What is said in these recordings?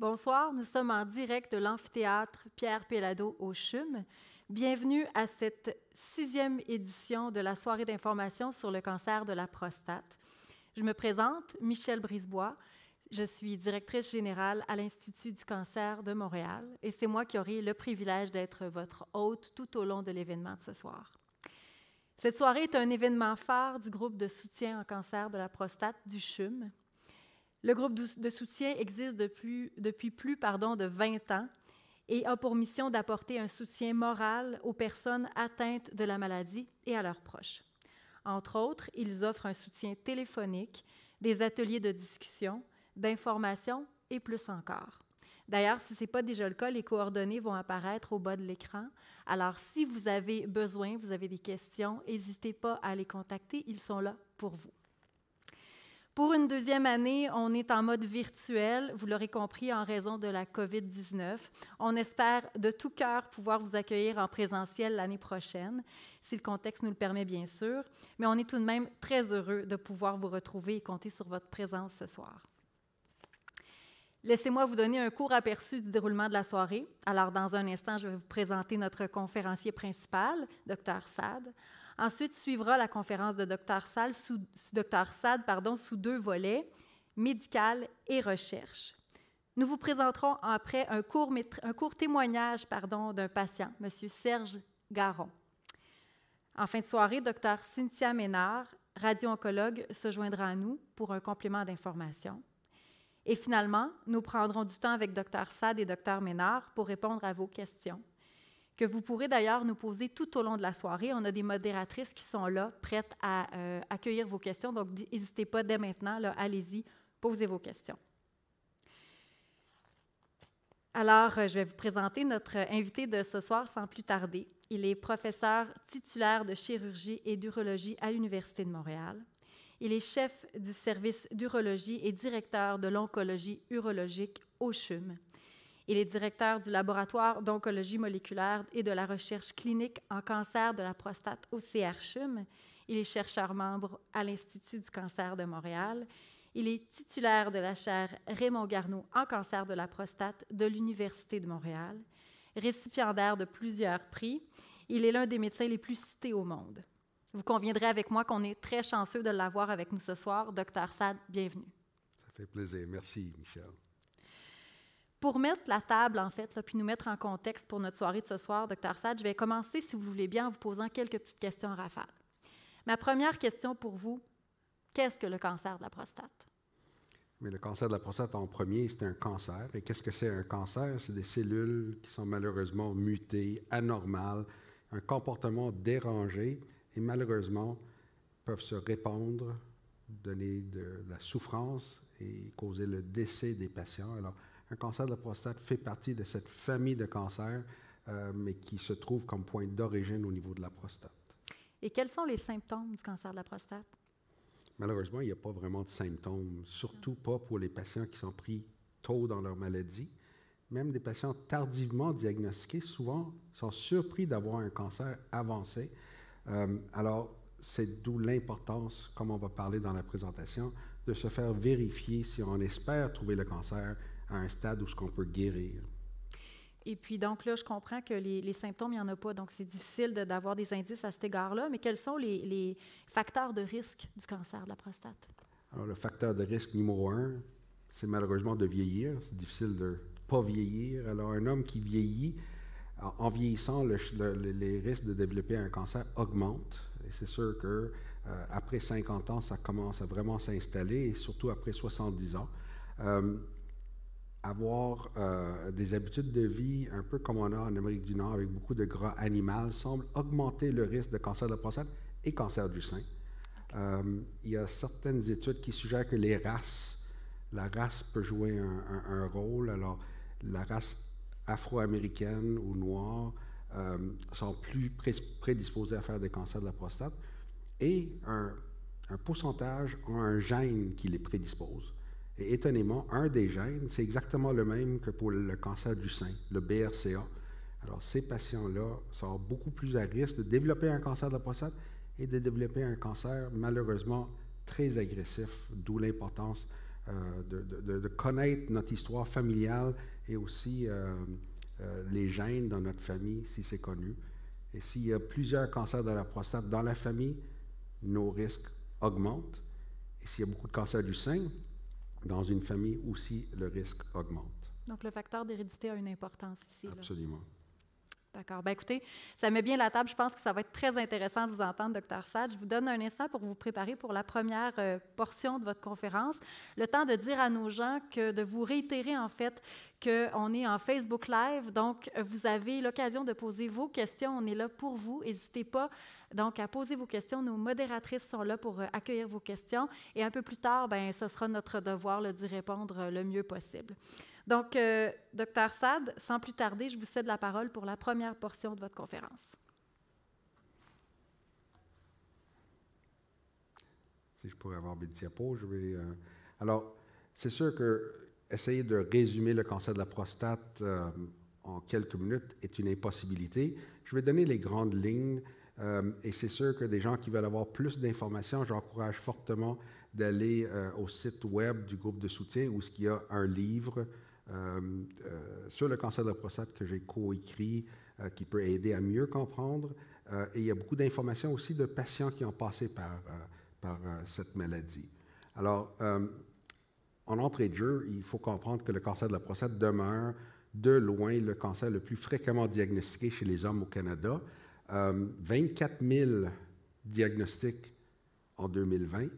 Bonsoir, nous sommes en direct de l'amphithéâtre Pierre Péladeau au CHUM. Bienvenue à cette 6e édition de la soirée d'information sur le cancer de la prostate. Je me présente, Michèle Brisebois. Je suis directrice générale à l'Institut du cancer de Montréal et c'est moi qui aurai le privilège d'être votre hôte tout au long de l'événement de ce soir. Cette soirée est un événement phare du groupe de soutien en cancer de la prostate du CHUM. Le groupe de soutien existe depuis plus de 20 ans et a pour mission d'apporter un soutien moral aux personnes atteintes de la maladie et à leurs proches. Entre autres, ils offrent un soutien téléphonique, des ateliers de discussion, d'information et plus encore. D'ailleurs, si ce n'est pas déjà le cas, les coordonnées vont apparaître au bas de l'écran. Alors, si vous avez besoin, vous avez des questions, n'hésitez pas à les contacter, ils sont là pour vous. Pour une deuxième année, on est en mode virtuel, vous l'aurez compris, en raison de la COVID-19. On espère de tout cœur pouvoir vous accueillir en présentiel l'année prochaine, si le contexte nous le permet bien sûr, mais on est tout de même très heureux de pouvoir vous retrouver et compter sur votre présence ce soir. Laissez-moi vous donner un court aperçu du déroulement de la soirée. Alors, dans un instant, je vais vous présenter notre conférencier principal, Dr Sad. Ensuite, suivra la conférence de Dr Sad sous 2 volets, médical et recherche. Nous vous présenterons après un court témoignage d'un patient, M. Serge Garon. En fin de soirée, Dr Cynthia Ménard, radio-oncologue, se joindra à nous pour un complément d'information. Et finalement, nous prendrons du temps avec Dr Sad et Dr Ménard pour répondre à vos questions, que vous pourrez d'ailleurs nous poser tout au long de la soirée. On a des modératrices qui sont là, prêtes à accueillir vos questions, donc n'hésitez pas dès maintenant, allez-y, posez vos questions. Alors, je vais vous présenter notre invité de ce soir sans plus tarder. Il est professeur titulaire de chirurgie et d'urologie à l'Université de Montréal. Il est chef du service d'urologie et directeur de l'oncologie urologique au CHUM. Il est directeur du laboratoire d'oncologie moléculaire et de la recherche clinique en cancer de la prostate au CHUM. Il est chercheur membre à l'Institut du cancer de Montréal. Il est titulaire de la chaire Raymond Garneau en cancer de la prostate de l'Université de Montréal. Récipiendaire de plusieurs prix, il est l'un des médecins les plus cités au monde. Vous conviendrez avec moi qu'on est très chanceux de l'avoir avec nous ce soir. Dr Sad, bienvenue. Ça fait plaisir. Merci, Michèle. Pour mettre la table, en fait, puis nous mettre en contexte pour notre soirée de ce soir, Dr Sad, je vais commencer, si vous voulez bien, en vous posant quelques petites questions en rafale. Ma première question pour vous, qu'est-ce que le cancer de la prostate? Mais le cancer de la prostate, en premier, c'est un cancer. Et qu'est-ce que c'est un cancer? C'est des cellules qui sont malheureusement mutées, anormales, un comportement dérangé et malheureusement peuvent se répandre, donner de la souffrance et causer le décès des patients. Alors, un cancer de la prostate fait partie de cette famille de cancers, mais qui se trouve comme point d'origine au niveau de la prostate. Et quels sont les symptômes du cancer de la prostate? Malheureusement, il n'y a pas vraiment de symptômes, surtout pas pour les patients qui sont pris tôt dans leur maladie. Même des patients tardivement diagnostiqués, souvent, sont surpris d'avoir un cancer avancé. Alors, c'est d'où l'importance, comme on va parler dans la présentation, de se faire vérifier si on espère trouver le cancer à un stade où on peut guérir. Et puis, donc là, je comprends que les symptômes, il n'y en a pas, donc c'est difficile d'avoir des indices à cet égard-là, mais quels sont les facteurs de risque du cancer de la prostate? Alors, le facteur de risque numéro 1, c'est malheureusement de vieillir. C'est difficile de ne pas vieillir. Alors, un homme qui vieillit, en vieillissant, les risques de développer un cancer augmentent. Et c'est sûr qu'après 50 ans, ça commence à vraiment s'installer, et surtout après 70 ans. Avoir des habitudes de vie un peu comme on a en Amérique du Nord, avec beaucoup de gras animal, semble augmenter le risque de cancer de la prostate et cancer du sein. Il y a certaines études qui suggèrent que la race peut jouer un rôle. Alors, la race afro-américaine ou noire sont plus prédisposées à faire des cancers de la prostate et un pourcentage ont un gène qui les prédispose. Et étonnamment, un des gènes, c'est exactement le même que pour le cancer du sein, le BRCA. Alors, ces patients-là sont beaucoup plus à risque de développer un cancer de la prostate et de développer un cancer malheureusement très agressif, d'où l'importance de connaître notre histoire familiale et aussi les gènes dans notre famille, si c'est connu. Et s'il y a plusieurs cancers de la prostate dans la famille, nos risques augmentent. Et s'il y a beaucoup de cancers du sein, dans une famille aussi, le risque augmente. Donc, le facteur d'hérédité a une importance ici. Absolument. Là. D'accord. Bien, écoutez, ça met bien la table. Je pense que ça va être très intéressant de vous entendre, Dr. Sad. Je vous donne un instant pour vous préparer pour la première portion de votre conférence. Le temps de dire à nos gens de vous réitérer, en fait, qu'on est en Facebook Live. Donc, vous avez l'occasion de poser vos questions. On est là pour vous. N'hésitez pas donc à poser vos questions. Nos modératrices sont là pour accueillir vos questions. Et un peu plus tard, bien, ce sera notre devoir d'y répondre le mieux possible. Donc, Dr. Sad, sans plus tarder, je vous cède la parole pour la première portion de votre conférence. Si je pourrais avoir mes diapos, je vais... Alors, c'est sûr que essayer de résumer le cancer de la prostate en quelques minutes est une impossibilité. Je vais donner les grandes lignes et c'est sûr que des gens qui veulent avoir plus d'informations, j'encourage fortement d'aller au site web du groupe de soutien où il y a un livre sur le cancer de la prostate que j'ai coécrit, qui peut aider à mieux comprendre. Et il y a beaucoup d'informations aussi de patients qui ont passé par cette maladie. Alors, en entrée de jeu, il faut comprendre que le cancer de la prostate demeure de loin le cancer le plus fréquemment diagnostiqué chez les hommes au Canada. 24 000 diagnostics en 2020.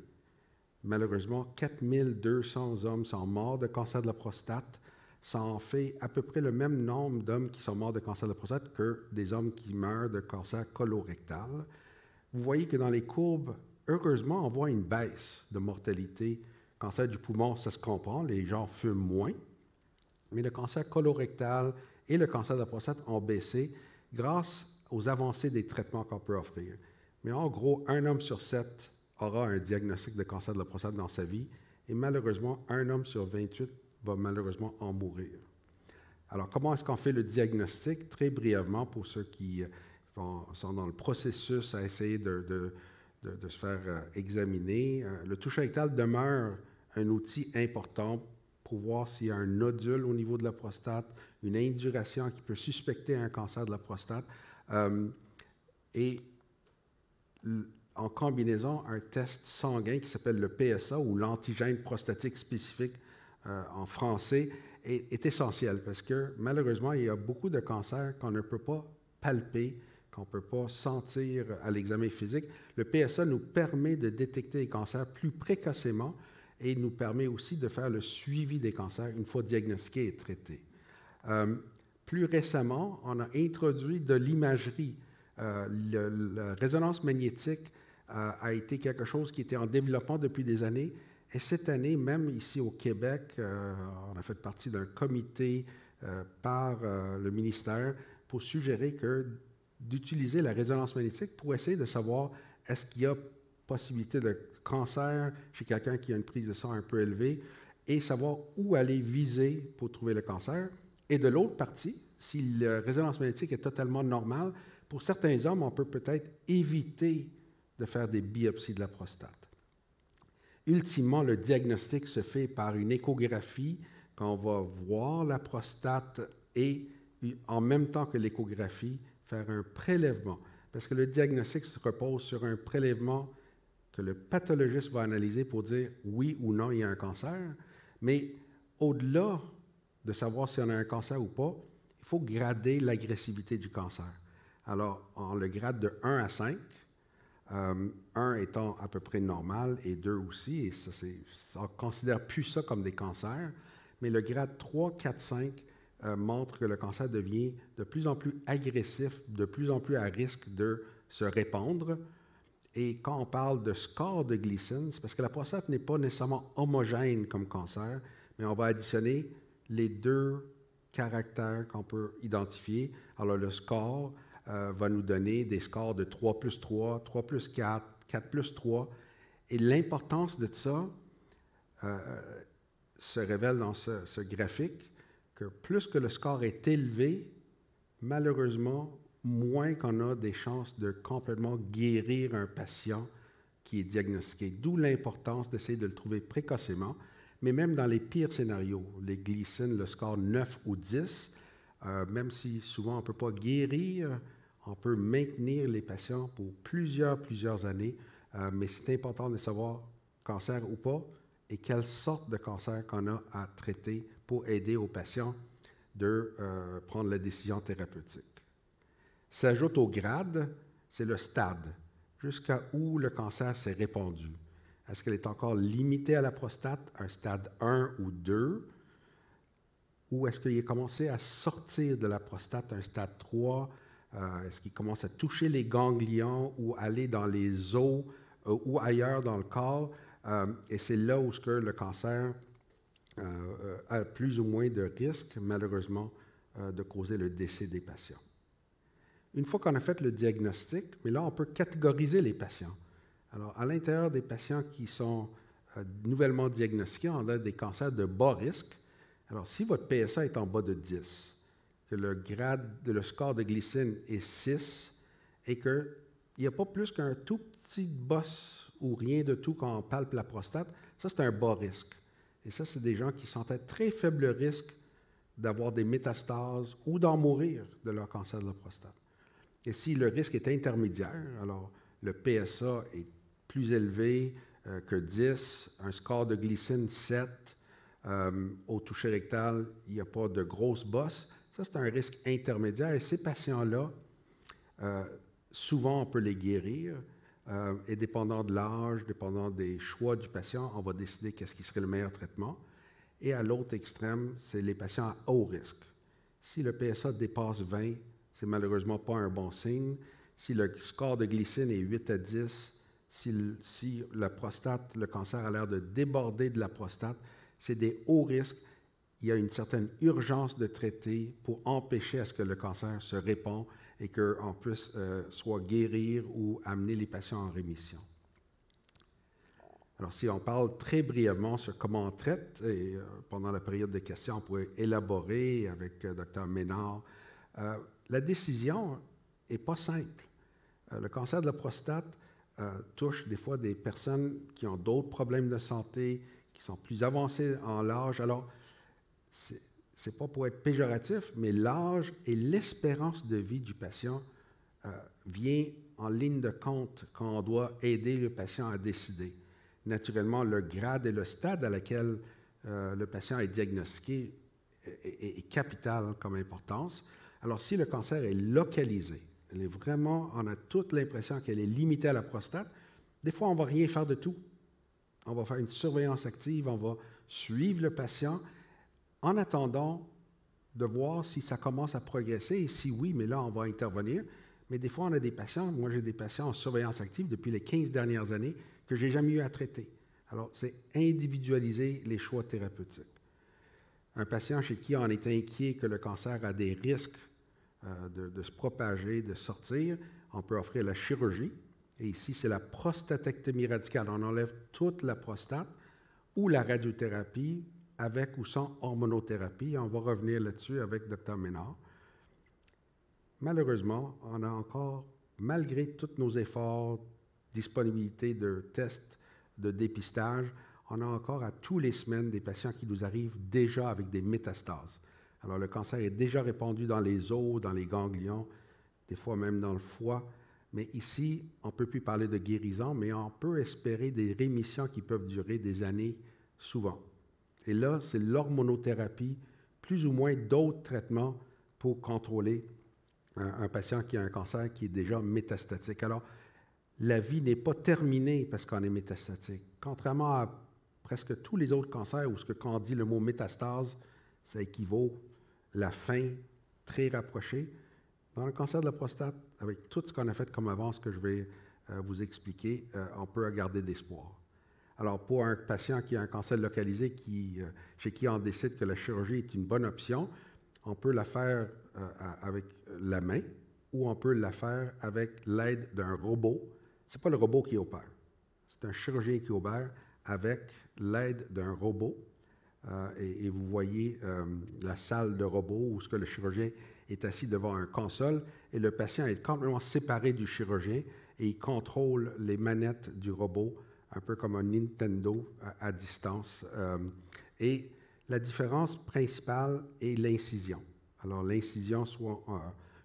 Malheureusement, 4 200 hommes sont morts de cancer de la prostate. Ça en fait à peu près le même nombre d'hommes qui sont morts de cancer de la prostate que des hommes qui meurent de cancer colorectal. Vous voyez que dans les courbes, heureusement, on voit une baisse de mortalité. Cancer du poumon, ça se comprend, les gens fument moins. Mais le cancer colorectal et le cancer de la prostate ont baissé grâce aux avancées des traitements qu'on peut offrir. Mais en gros, 1 homme sur 7 aura un diagnostic de cancer de la prostate dans sa vie et malheureusement, 1 homme sur 28 va malheureusement en mourir. Alors, comment est-ce qu'on fait le diagnostic? Très brièvement, pour ceux qui sont dans le processus à essayer de se faire examiner, le toucher rectal demeure un outil important pour voir s'il y a un nodule au niveau de la prostate, une induration qui peut suspecter un cancer de la prostate, et en combinaison, un test sanguin qui s'appelle le PSA ou l'antigène prostatique spécifique en français est essentiel parce que malheureusement, il y a beaucoup de cancers qu'on ne peut pas palper, qu'on ne peut pas sentir à l'examen physique. Le PSA nous permet de détecter les cancers plus précocement et nous permet aussi de faire le suivi des cancers une fois diagnostiqués et traités. Plus récemment, on a introduit de l'imagerie. La résonance magnétique a été quelque chose qui était en développement depuis des années. Et cette année, même ici au Québec, on a fait partie d'un comité par le ministère pour suggérer d'utiliser la résonance magnétique pour essayer de savoir est-ce qu'il y a possibilité de cancer chez quelqu'un qui a une prise de sang un peu élevée et savoir où aller viser pour trouver le cancer. Et de l'autre partie, si la résonance magnétique est totalement normale, pour certains hommes, on peut peut-être éviter de faire des biopsies de la prostate. Ultimement, le diagnostic se fait par une échographie quand on va voir la prostate et, en même temps que l'échographie, faire un prélèvement. Parce que le diagnostic se repose sur un prélèvement que le pathologiste va analyser pour dire oui ou non, il y a un cancer. Mais au-delà de savoir si on a un cancer ou pas, il faut grader l'agressivité du cancer. Alors, on le grade de 1 à 5, 1 étant à peu près normal et 2 aussi, et on ne considère plus ça comme des cancers, mais le grade 3, 4, 5 montre que le cancer devient de plus en plus agressif, de plus en plus à risque de se répandre. Et quand on parle de score de Gleason, c'est parce que la prostate n'est pas nécessairement homogène comme cancer, mais on va additionner les 2 caractères qu'on peut identifier. Alors, le score va nous donner des scores de 3 plus 3, 3 plus 4, 4 plus 3. Et l'importance de ça se révèle dans ce graphique, que plus que le score est élevé, malheureusement, moins qu'on a des chances de complètement guérir un patient qui est diagnostiqué. D'où l'importance d'essayer de le trouver précocement. Mais même dans les pires scénarios, les Gleason, le score 9 ou 10, même si souvent on ne peut pas guérir, on peut maintenir les patients pour plusieurs années. Mais c'est important de savoir cancer ou pas et quelle sorte de cancer qu'on a à traiter pour aider aux patients de prendre la décision thérapeutique. S'ajoute au grade, c'est le stade, jusqu'à où le cancer s'est répandu. Est-ce qu'elle est encore limitée à la prostate, un stade 1 ou 2, ou est-ce qu'il a commencé à sortir de la prostate, un stade 3, est-ce qu'il commence à toucher les ganglions ou aller dans les os ou ailleurs dans le corps, et c'est là où le cancer a plus ou moins de risques, malheureusement, de causer le décès des patients. Une fois qu'on a fait le diagnostic, mais là, on peut catégoriser les patients. Alors, à l'intérieur des patients qui sont nouvellement diagnostiqués, on a des cancers de bas risque. Alors, si votre PSA est en bas de 10, que le score de glycine est 6, et qu'il n'y a pas plus qu'un tout petit bosse ou rien de tout quand on palpe la prostate, ça, c'est un bas risque. Et ça, c'est des gens qui sont à très faible risque d'avoir des métastases ou d'en mourir de leur cancer de la prostate. Et si le risque est intermédiaire, alors le PSA est plus élevé que 10, un score de glycine 7, au toucher rectal, il n'y a pas de grosse bosse, ça c'est un risque intermédiaire. Et ces patients-là, souvent on peut les guérir, et dépendant de l'âge, dépendant des choix du patient, on va décider qu'est-ce qui serait le meilleur traitement. Et à l'autre extrême, c'est les patients à haut risque. Si le PSA dépasse 20, c'est malheureusement pas un bon signe. Si le score de glycine est 8 à 10, si la prostate, le cancer a l'air de déborder de la prostate, c'est des hauts risques. Il y a une certaine urgence de traiter pour empêcher à ce que le cancer se répande et qu'on puisse soit guérir ou amener les patients en rémission. Alors, si on parle très brièvement sur comment on traite, et pendant la période de questions, on pourrait élaborer avec Dr. Ménard, la décision n'est pas simple. Le cancer de la prostate touche des fois des personnes qui ont d'autres problèmes de santé, qui sont plus avancées en l'âge. Alors, c'est pas pour être péjoratif, mais l'âge et l'espérance de vie du patient vient en ligne de compte quand on doit aider le patient à décider. Naturellement, le grade et le stade à laquelle le patient est diagnostiqué est capital comme importance. Alors, si le cancer est localisé, on a toute l'impression qu'elle est limitée à la prostate, des fois, on ne va rien faire de tout. On va faire une surveillance active, on va suivre le patient en attendant de voir si ça commence à progresser et si oui, mais là, on va intervenir. Mais des fois, on a des patients, moi j'ai des patients en surveillance active depuis les 15 dernières années que je n'ai jamais eu à traiter. Alors, c'est individualiser les choix thérapeutiques. Un patient chez qui on est inquiet que le cancer a des risques de se propager, de sortir, on peut offrir la chirurgie. Et ici, c'est la prostatectomie radicale. On enlève toute la prostate ou la radiothérapie avec ou sans hormonothérapie. On va revenir là-dessus avec Dr. Ménard. Malheureusement, on a encore, malgré tous nos efforts, disponibilité de tests, de dépistage, on a encore à tous les semaines des patients qui nous arrivent déjà avec des métastases. Alors, le cancer est déjà répandu dans les os, dans les ganglions, des fois même dans le foie. Mais ici, on ne peut plus parler de guérison, mais on peut espérer des rémissions qui peuvent durer des années souvent. Et là, c'est l'hormonothérapie, plus ou moins d'autres traitements pour contrôler un patient qui a un cancer qui est déjà métastatique. Alors, la vie n'est pas terminée parce qu'on est métastatique. Contrairement à presque tous les autres cancers où quand on dit le mot métastase, ça équivaut à la fin très rapprochée. Dans le cancer de la prostate, avec tout ce qu'on a fait comme avance que je vais vous expliquer, on peut garder d'espoir. Alors, pour un patient qui a un cancer localisé chez qui on décide que la chirurgie est une bonne option, on peut la faire avec la main ou on peut la faire avec l'aide d'un robot. Ce n'est pas le robot qui opère, c'est un chirurgien qui opère avec l'aide d'un robot. Et vous voyez la salle de robot où le chirurgien est assis devant un console et le patient est complètement séparé du chirurgien et il contrôle les manettes du robot un peu comme un Nintendo à distance. Et la différence principale est l'incision. Alors, l'incision, soit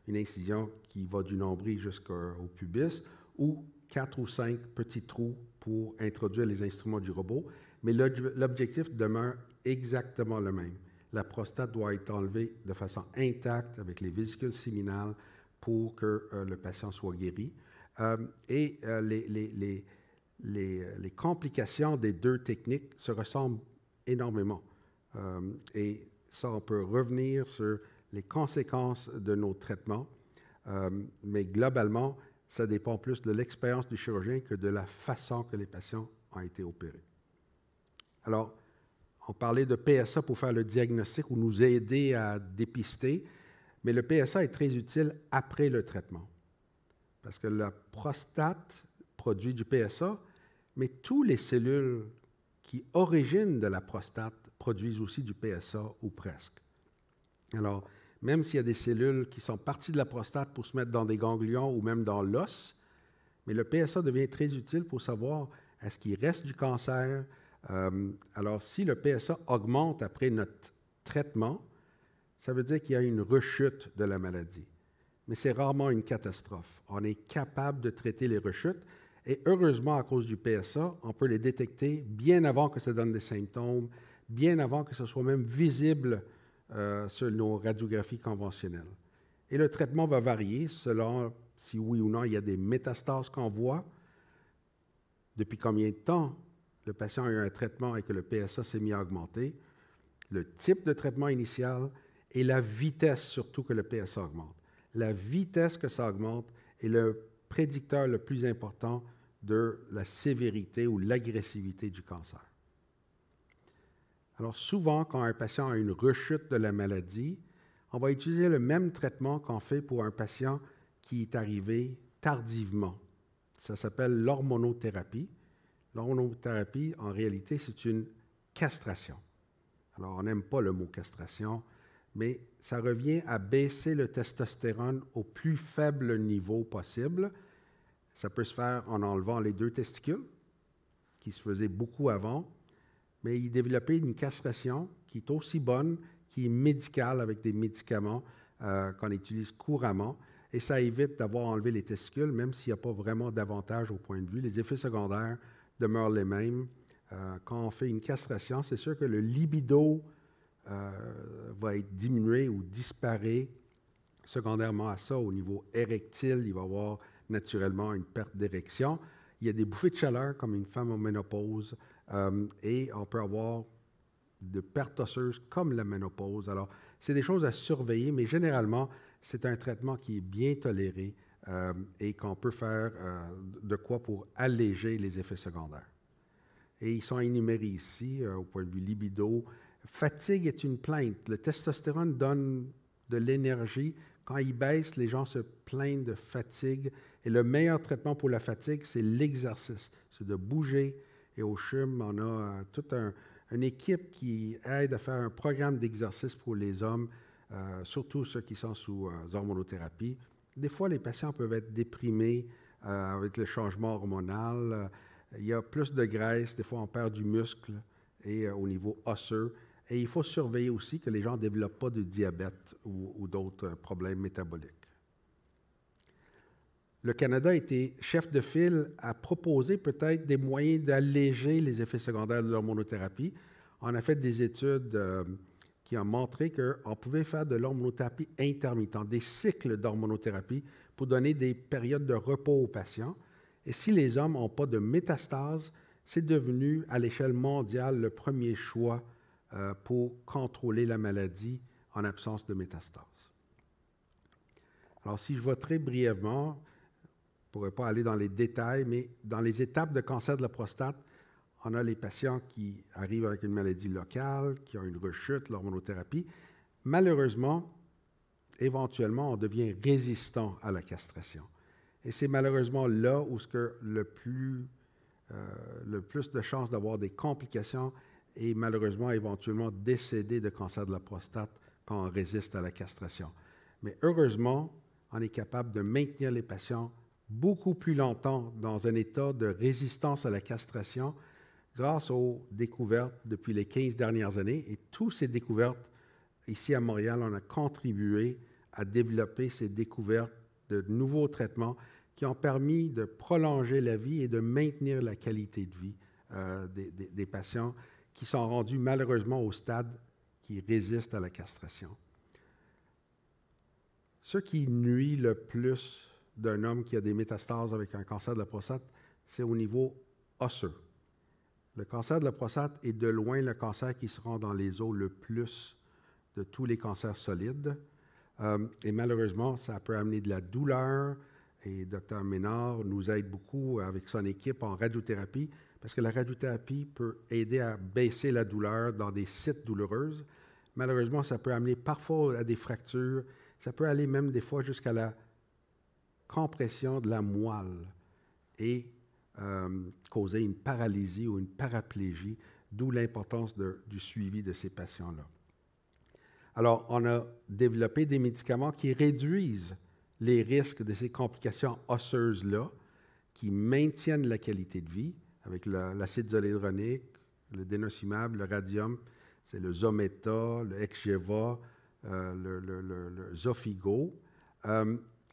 une incision qui va du nombril jusqu'au pubis, ou 4 ou 5 petits trous pour introduire les instruments du robot, mais l'objectif demeure exactement le même. La prostate doit être enlevée de façon intacte avec les vésicules séminales pour que le patient soit guéri. Les complications des deux techniques se ressemblent énormément. Et ça, on peut revenir sur les conséquences de nos traitements, mais globalement, ça dépend plus de l'expérience du chirurgien que de la façon que les patients ont été opérés. Alors, on parlait de PSA pour faire le diagnostic ou nous aider à dépister, mais le PSA est très utile après le traitement. Parce que la prostate produit du PSA, mais toutes les cellules qui originent de la prostate produisent aussi du PSA ou presque. Alors, même s'il y a des cellules qui sont parties de la prostate pour se mettre dans des ganglions ou même dans l'os, mais le PSA devient très utile pour savoir est-ce qu'il reste du cancer. Alors, si le PSA augmente après notre traitement, ça veut dire qu'il y a une rechute de la maladie. Mais c'est rarement une catastrophe. On est capable de traiter les rechutes et heureusement, à cause du PSA, on peut les détecter bien avant que ça donne des symptômes, bien avant que ce soit même visible sur nos radiographies conventionnelles. Et le traitement va varier selon si oui ou non il y a des métastases qu'on voit, depuis combien de temps le patient a eu un traitement et que le PSA s'est mis à augmenter, le type de traitement initial et la vitesse surtout que le PSA augmente. La vitesse que ça augmente est le prédicteur le plus important de la sévérité ou l'agressivité du cancer. Alors souvent, quand un patient a une rechute de la maladie, on va utiliser le même traitement qu'on fait pour un patient qui est arrivé tardivement. Ça s'appelle l'hormonothérapie. L'hormonothérapie, en réalité, c'est une castration. Alors, on n'aime pas le mot castration, mais ça revient à baisser le testostérone au plus faible niveau possible. Ça peut se faire en enlevant les 2 testicules, qui se faisait beaucoup avant, mais il développait une castration qui est aussi bonne, qui est médicale avec des médicaments qu'on utilise couramment, et ça évite d'avoir enlevé les testicules, même s'il n'y a pas vraiment d'avantage au point de vue. Les effets secondaires demeurent les mêmes. Quand on fait une castration, c'est sûr que le libido va être diminué ou disparaît. Secondairement à ça, au niveau érectile, il va y avoir naturellement une perte d'érection. Il y a des bouffées de chaleur comme une femme en ménopause et on peut avoir de pertes osseuses comme la ménopause. Alors, c'est des choses à surveiller, mais généralement, c'est un traitement qui est bien toléré et qu'on peut faire de quoi pour alléger les effets secondaires. Et ils sont énumérés ici au point de vue libido. Fatigue est une plainte. Le testostérone donne de l'énergie. Quand il baisse, les gens se plaignent de fatigue. Et le meilleur traitement pour la fatigue, c'est l'exercice. C'est de bouger. Et au CHUM, on a toute une équipe qui aide à faire un programme d'exercice pour les hommes, surtout ceux qui sont sous hormonothérapie. Des fois, les patients peuvent être déprimés avec le changement hormonal. Il y a plus de graisse. Des fois, on perd du muscle et au niveau osseux. Et il faut surveiller aussi que les gens ne développent pas de diabète ou d'autres problèmes métaboliques. Le Canada a été chef de file à proposer peut-être des moyens d'alléger les effets secondaires de l'hormonothérapie. On a fait des études qui ont montré qu'on pouvait faire de l'hormonothérapie intermittente, des cycles d'hormonothérapie pour donner des périodes de repos aux patients. Et si les hommes n'ont pas de métastase, c'est devenu à l'échelle mondiale le premier choix pour contrôler la maladie en absence de métastase. Alors, si je vais très brièvement, je ne pourrais pas aller dans les détails, mais dans les étapes de cancer de la prostate, on a les patients qui arrivent avec une maladie locale, qui ont une rechute, l'hormonothérapie. Malheureusement, éventuellement, on devient résistant à la castration. Et c'est malheureusement là où le plus de chances d'avoir des complications et malheureusement, éventuellement, décéder de cancer de la prostate quand on résiste à la castration. Mais heureusement, on est capable de maintenir les patients beaucoup plus longtemps dans un état de résistance à la castration grâce aux découvertes depuis les 15 dernières années. Et toutes ces découvertes, ici à Montréal, on a contribué à développer ces découvertes de nouveaux traitements qui ont permis de prolonger la vie et de maintenir la qualité de vie des patients qui sont rendus malheureusement au stade qui résistent à la castration. Ce qui nuit le plus d'un homme qui a des métastases avec un cancer de la prostate, c'est au niveau osseux. Le cancer de la prostate est de loin le cancer qui se rend dans les os le plus de tous les cancers solides. Et malheureusement, ça peut amener de la douleur. Et Dr Ménard nous aide beaucoup avec son équipe en radiothérapie, parce que la radiothérapie peut aider à baisser la douleur dans des sites douloureuses. Malheureusement, ça peut amener parfois à des fractures. Ça peut aller même des fois jusqu'à la compression de la moelle et causer une paralysie ou une paraplégie, d'où l'importance du suivi de ces patients-là. Alors, on a développé des médicaments qui réduisent les risques de ces complications osseuses-là, qui maintiennent la qualité de vie, avec l'acide zoledronique, le denosumab, le radium, c'est le Zometa, le Exgeva, le Zofigo.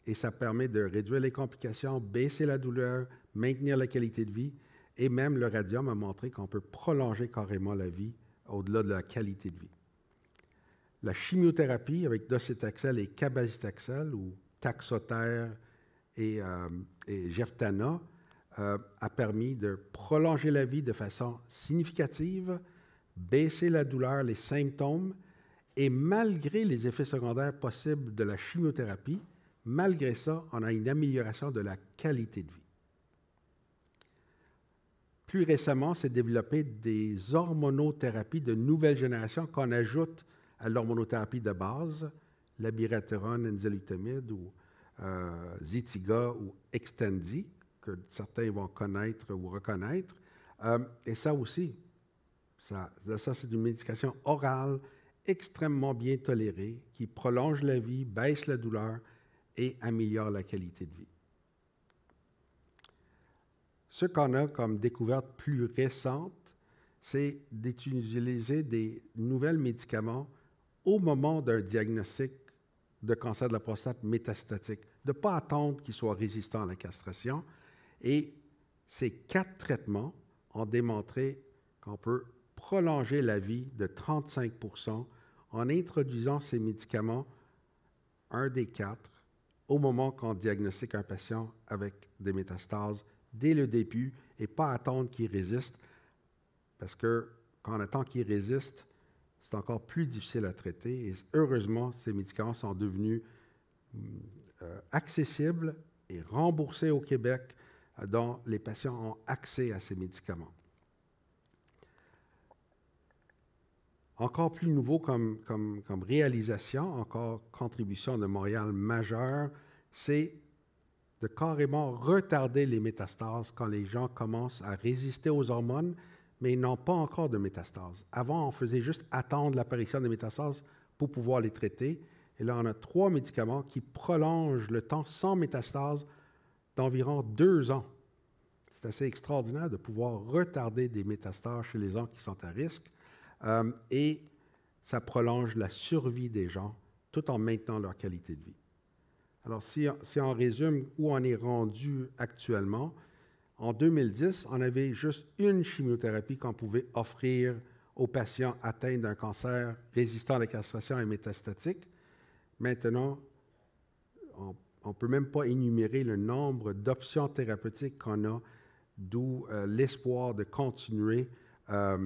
Et ça permet de réduire les complications, baisser la douleur, maintenir la qualité de vie. Et même le radium a montré qu'on peut prolonger carrément la vie au-delà de la qualité de vie. La chimiothérapie avec docetaxel et cabazitaxel, ou Taxotere et Geftana, a permis de prolonger la vie de façon significative, baisser la douleur, les symptômes, et malgré les effets secondaires possibles de la chimiothérapie, malgré ça, on a une amélioration de la qualité de vie. Plus récemment, s'est développé des hormonothérapies de nouvelle génération qu'on ajoute à l'hormonothérapie de base, l'abiraterone, enzalutamide ou Zytiga ou Xtandi, que certains vont connaître ou reconnaître. Et ça aussi, ça c'est une médication orale extrêmement bien tolérée qui prolonge la vie, baisse la douleur et améliore la qualité de vie. Ce qu'on a comme découverte plus récente, c'est d'utiliser des nouveaux médicaments au moment d'un diagnostic de cancer de la prostate métastatique, de ne pas attendre qu'il soit résistant à la castration. Et ces 4 traitements ont démontré qu'on peut prolonger la vie de 35 % en introduisant ces médicaments, un des 4, au moment qu'on diagnostique un patient avec des métastases dès le début et pas attendre qu'il résiste, parce que quand on attend qu'il résiste, c'est encore plus difficile à traiter. Et heureusement, ces médicaments sont devenus accessibles et remboursés au Québec, dont les patients ont accès à ces médicaments. Encore plus nouveau comme réalisation, encore contribution de Montréal majeure, c'est de carrément retarder les métastases quand les gens commencent à résister aux hormones, mais ils n'ont pas encore de métastases. Avant, on faisait juste attendre l'apparition des métastases pour pouvoir les traiter. Et là, on a 3 médicaments qui prolongent le temps sans métastases d'environ 2 ans. C'est assez extraordinaire de pouvoir retarder des métastases chez les gens qui sont à risque. Et ça prolonge la survie des gens tout en maintenant leur qualité de vie. Alors, si on résume où on est rendu actuellement, en 2010, on avait juste une chimiothérapie qu'on pouvait offrir aux patients atteints d'un cancer résistant à la castration et métastatique. Maintenant, on ne peut même pas énumérer le nombre d'options thérapeutiques qu'on a, d'où l'espoir de continuer à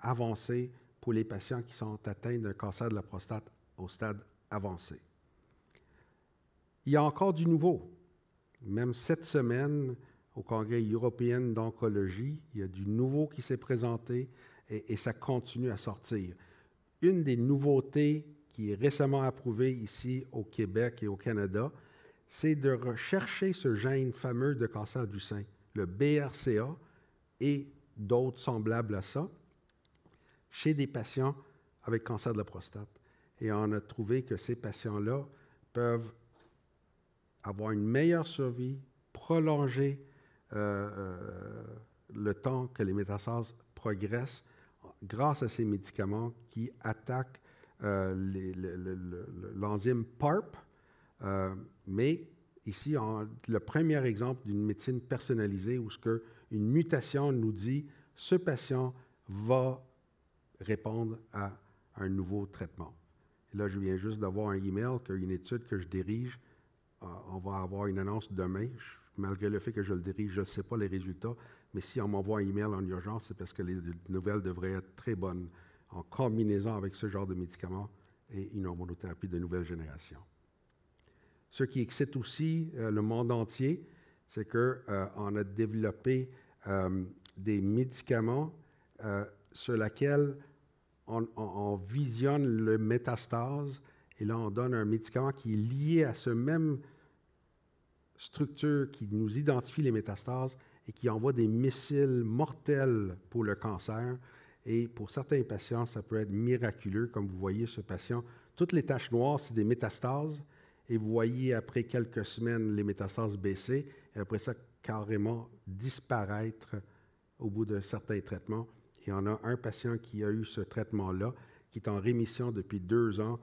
avancer pour les patients qui sont atteints d'un cancer de la prostate au stade avancé. Il y a encore du nouveau. Même cette semaine, au Congrès européen d'oncologie, il y a du nouveau qui s'est présenté et ça continue à sortir. Une des nouveautés qui est récemment approuvée ici au Québec et au Canada, c'est de rechercher ce gène fameux de cancer du sein, le BRCA et d'autres semblables à ça, chez des patients avec cancer de la prostate. Et on a trouvé que ces patients-là peuvent avoir une meilleure survie, prolonger le temps que les métastases progressent grâce à ces médicaments qui attaquent l'enzyme PARP. Mais ici, le premier exemple d'une médecine personnalisée où une mutation nous dit ce patient va répondre à un nouveau traitement. Et là, je viens juste d'avoir un email qu'une étude que je dirige, on va avoir une annonce demain. Malgré le fait que je le dirige, je ne sais pas les résultats, mais si on m'envoie un email en urgence, c'est parce que les nouvelles devraient être très bonnes en combinaison avec ce genre de médicaments et une hormonothérapie de nouvelle génération. Ce qui excite aussi le monde entier, c'est qu'on a développé des médicaments sur lesquels on visionne le métastase et là, on donne un médicament qui est lié à ce même structure qui nous identifie les métastases et qui envoie des missiles mortels pour le cancer. Et pour certains patients, ça peut être miraculeux. Comme vous voyez, ce patient, toutes les taches noires, c'est des métastases. Et vous voyez, après quelques semaines, les métastases baisser et après ça, carrément disparaître au bout de certains traitements. Et on a un patient qui a eu ce traitement-là, qui est en rémission depuis 2 ans,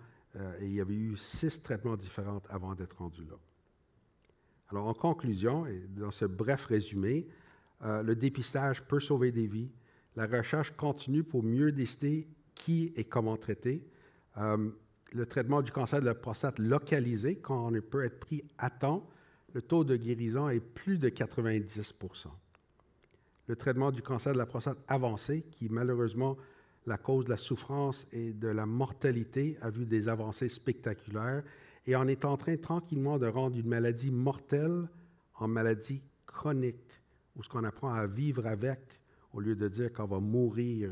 et il y avait eu 6 traitements différents avant d'être rendu là. Alors, en conclusion, et dans ce bref résumé, le dépistage peut sauver des vies. La recherche continue pour mieux décider qui et comment traiter. Le traitement du cancer de la prostate localisé, quand on peut être pris à temps, le taux de guérison est plus de 90 %. Le traitement du cancer de la prostate avancé, qui malheureusement la cause de la souffrance et de la mortalité, a vu des avancées spectaculaires et on est en train tranquillement de rendre une maladie mortelle en maladie chronique, où ce qu'on apprend à vivre avec, au lieu de dire qu'on va mourir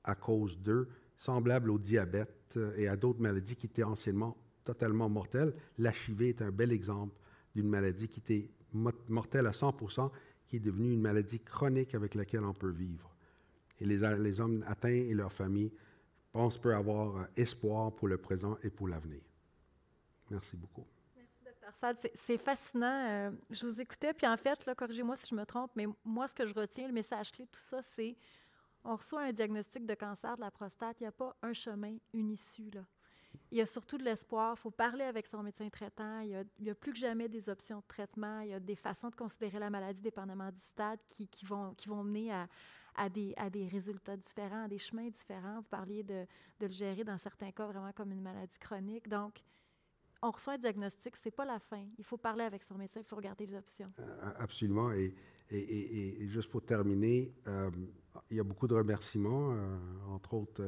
à cause d'eux, semblable au diabète et à d'autres maladies qui étaient anciennement totalement mortelles. L'HIV est un bel exemple d'une maladie qui était mortelle à 100 %, qui est devenue une maladie chronique avec laquelle on peut vivre. Et les hommes atteints et leurs familles, je pense, peuvent avoir espoir pour le présent et pour l'avenir. Merci beaucoup. Merci, Dr. Saad. C'est fascinant. Je vous écoutais, puis en fait, là, corrigez-moi si je me trompe, mais moi, ce que je retiens, le message clé de tout ça, c'est on reçoit un diagnostic de cancer de la prostate, il n'y a pas un chemin, une issue, là. Il y a surtout de l'espoir. Il faut parler avec son médecin traitant. Il y a plus que jamais des options de traitement. Il y a des façons de considérer la maladie dépendamment du stade qui vont mener à des résultats différents, à des chemins différents. Vous parliez de le gérer dans certains cas vraiment comme une maladie chronique. Donc, on reçoit un diagnostic, ce n'est pas la fin. Il faut parler avec son médecin, il faut regarder les options. Absolument. Et juste pour terminer, il y a beaucoup de remerciements, entre autres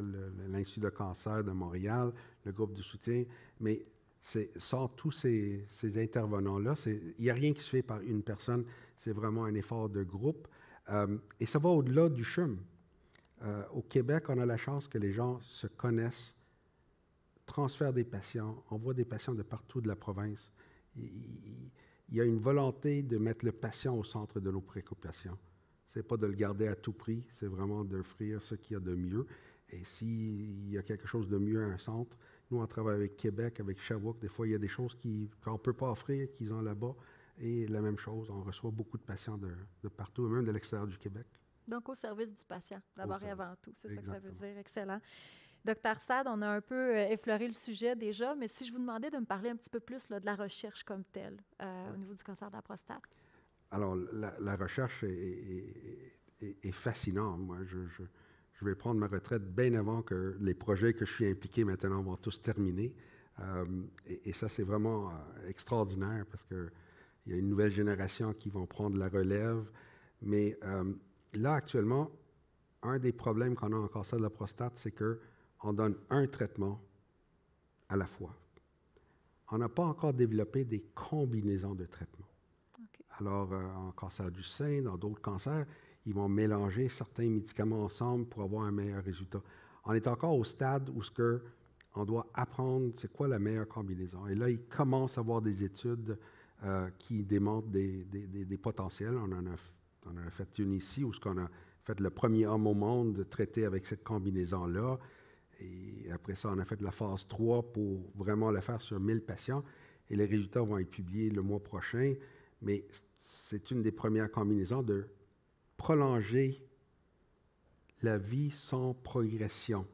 l'Institut de cancer de Montréal, le groupe de soutien, mais sans tous ces intervenants-là, il n'y a rien qui se fait par une personne, c'est vraiment un effort de groupe. Et ça va au-delà du CHUM. Au Québec, on a la chance que les gens se connaissent, transfèrent des patients, envoient des patients de partout de la province. Il y a une volonté de mettre le patient au centre de nos préoccupations. Ce n'est pas de le garder à tout prix, c'est vraiment d'offrir ce qu'il y a de mieux. Et s'il y a quelque chose de mieux à un centre, nous, on travaille avec Québec, avec Sherbrooke. Des fois, il y a des choses qu'on ne peut pas offrir, qu'ils ont là-bas. Et la même chose, on reçoit beaucoup de patients de partout, même de l'extérieur du Québec. Donc, au service du patient, d'abord et avant tout. C'est ça que ça veut dire. Excellent. Dr. Saad, on a un peu effleuré le sujet déjà, mais si je vous demandais de me parler un petit peu plus là, de la recherche comme telle au niveau du cancer de la prostate. Alors, la recherche est fascinante. Moi, je vais prendre ma retraite bien avant que les projets que je suis impliqué maintenant vont tous terminer. Et ça, c'est vraiment extraordinaire parce qu'il y a une nouvelle génération qui vont prendre la relève. Mais là, actuellement, un des problèmes qu'on a en cancer de la prostate, c'est qu'on donne un traitement à la fois. On n'a pas encore développé des combinaisons de traitements. Okay. Alors, en cancer du sein, dans d'autres cancers, ils vont mélanger certains médicaments ensemble pour avoir un meilleur résultat. On est encore au stade où on doit apprendre c'est quoi la meilleure combinaison. Et là, il commence à avoir des études qui démontrent des potentiels. On en a fait une ici où on a fait le premier homme au monde traité avec cette combinaison-là. Et après ça, on a fait la phase 3 pour vraiment le faire sur 1000 patients. Et les résultats vont être publiés le mois prochain. Mais c'est une des premières combinaisons de prolonger la vie sans progression.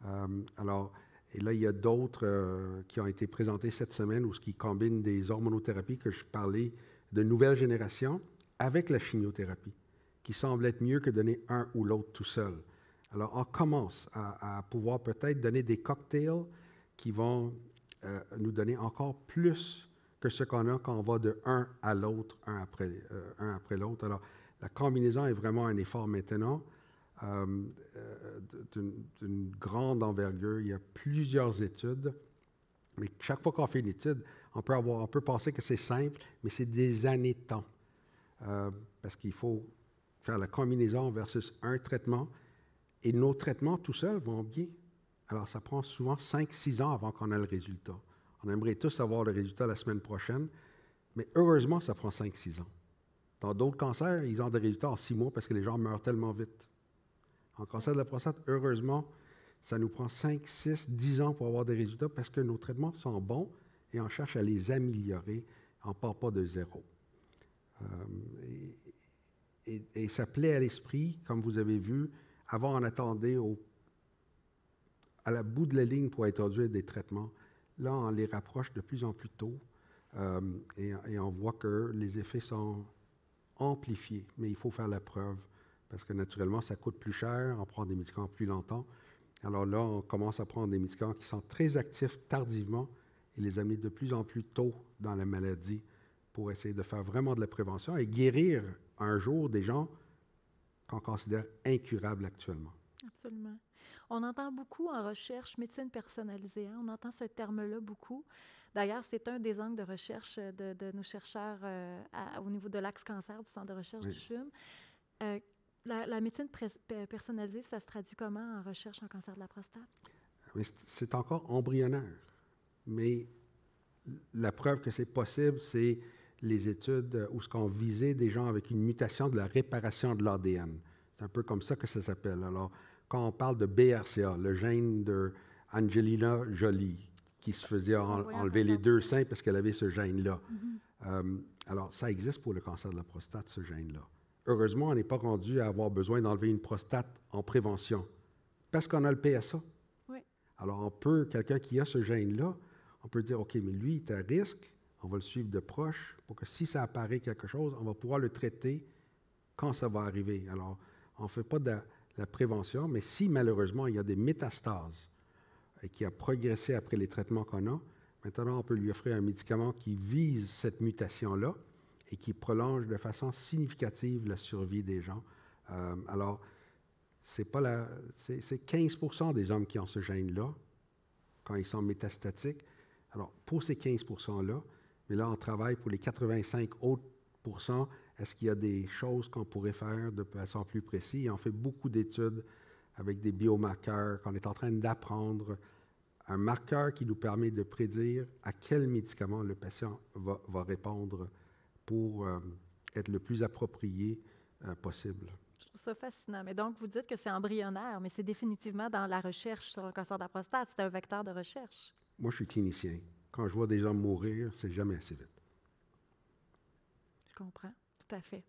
Et là, il y a d'autres qui ont été présentés cette semaine où ce qui combinent des hormonothérapies que je parlais de nouvelle génération avec la chimiothérapie, qui semble être mieux que donner un ou l'autre tout seul. Alors, on commence à pouvoir peut-être donner des cocktails qui vont nous donner encore plus que ce qu'on a quand on va de un à l'autre, un après l'autre. Alors, la combinaison est vraiment un effort maintenant d'une grande envergure. Il y a plusieurs études, mais chaque fois qu'on fait une étude, on peut penser que c'est simple, mais c'est des années de temps. Parce qu'il faut faire la combinaison versus un traitement, et nos traitements tout seuls vont bien. Alors, ça prend souvent 5-6 ans avant qu'on ait le résultat. On aimerait tous avoir le résultat la semaine prochaine, mais heureusement, ça prend 5-6 ans. Dans d'autres cancers, ils ont des résultats en 6 mois parce que les gens meurent tellement vite. En cancer de la prostate, heureusement, ça nous prend 5, 6, 10 ans pour avoir des résultats parce que nos traitements sont bons et on cherche à les améliorer. On ne part pas de zéro. Et ça plaît à l'esprit, comme vous avez vu. Avant, on attendait à la bout de la ligne pour introduire des traitements. Là, on les rapproche de plus en plus tôt et on voit que les effets sont amplifiés. Mais il faut faire la preuve parce que naturellement, ça coûte plus cher, on prend des médicaments plus longtemps. Alors là, on commence à prendre des médicaments qui sont très actifs tardivement et les amener de plus en plus tôt dans la maladie pour essayer de faire vraiment de la prévention et guérir un jour des gens qu'on considère incurables actuellement. Absolument. On entend beaucoup en recherche médecine personnalisée. Hein? On entend ce terme-là beaucoup. D'ailleurs, c'est un des angles de recherche de nos chercheurs au niveau de l'Axe Cancer du Centre de recherche du CHUM. La médecine personnalisée, ça se traduit comment en recherche en cancer de la prostate? Oui, c'est encore embryonnaire. Mais la preuve que c'est possible, c'est les études où ce qu'on visait des gens avec une mutation de la réparation de l'ADN. C'est un peu comme ça que ça s'appelle. Alors, quand on parle de BRCA, le gène de Angelina Jolie, qui se faisait enlever les 2 seins parce qu'elle avait ce gène-là. Alors, ça existe pour le cancer de la prostate, ce gène-là. Heureusement, on n'est pas rendu à avoir besoin d'enlever une prostate en prévention parce qu'on a le PSA. Oui. Alors, quelqu'un qui a ce gène-là, on peut dire, OK, mais lui, il est à risque, on va le suivre de proche pour que si ça apparaît quelque chose, on va pouvoir le traiter quand ça va arriver. Alors, on ne fait pas de la prévention, mais si malheureusement il y a des métastases et qui a progressé après les traitements qu'on a, maintenant on peut lui offrir un médicament qui vise cette mutation-là et qui prolonge de façon significative la survie des gens. Alors, c'est 15% des hommes qui ont ce gène-là quand ils sont métastatiques. Alors, pour ces 15%-là, mais là, on travaille pour les 85 autres %. Est-ce qu'il y a des choses qu'on pourrait faire de façon plus précise? Et on fait beaucoup d'études avec des biomarqueurs qu'on est en train d'apprendre. Un marqueur qui nous permet de prédire à quel médicament le patient va répondre pour être le plus approprié possible. Je trouve ça fascinant. Mais donc, vous dites que c'est embryonnaire, mais c'est définitivement dans la recherche sur le cancer de la prostate. C'est un vecteur de recherche. Moi, je suis clinicien. Quand je vois des gens mourir, c'est jamais assez vite. Je comprends, tout à fait.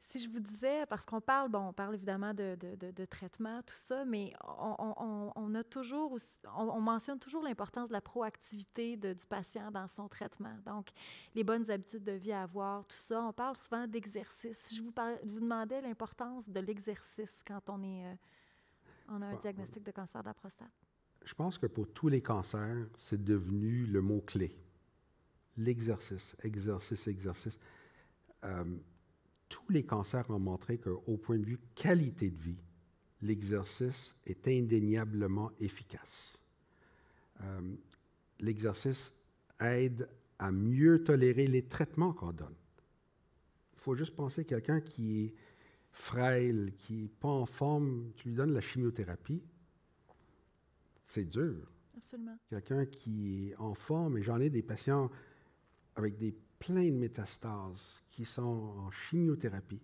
Si je vous disais, parce qu'on parle, on parle évidemment de traitement, tout ça, mais on a toujours aussi, on mentionne toujours l'importance de la proactivité du patient dans son traitement. Donc, les bonnes habitudes de vie à avoir, tout ça. On parle souvent d'exercice. Si je vous demandais l'importance de l'exercice quand on a un diagnostic de cancer de la prostate. Je pense que pour tous les cancers, c'est devenu le mot-clé. L'exercice, exercice, exercice. Tous les cancers ont montré qu'au point de vue qualité de vie, l'exercice est indéniablement efficace. L'exercice aide à mieux tolérer les traitements qu'on donne. Il faut juste penser à quelqu'un qui est frêle, qui n'est pas en forme, tu lui donnes la chimiothérapie, c'est dur. Absolument. Quelqu'un qui est en forme, et j'en ai des patients avec plein de métastases qui sont en chimiothérapie,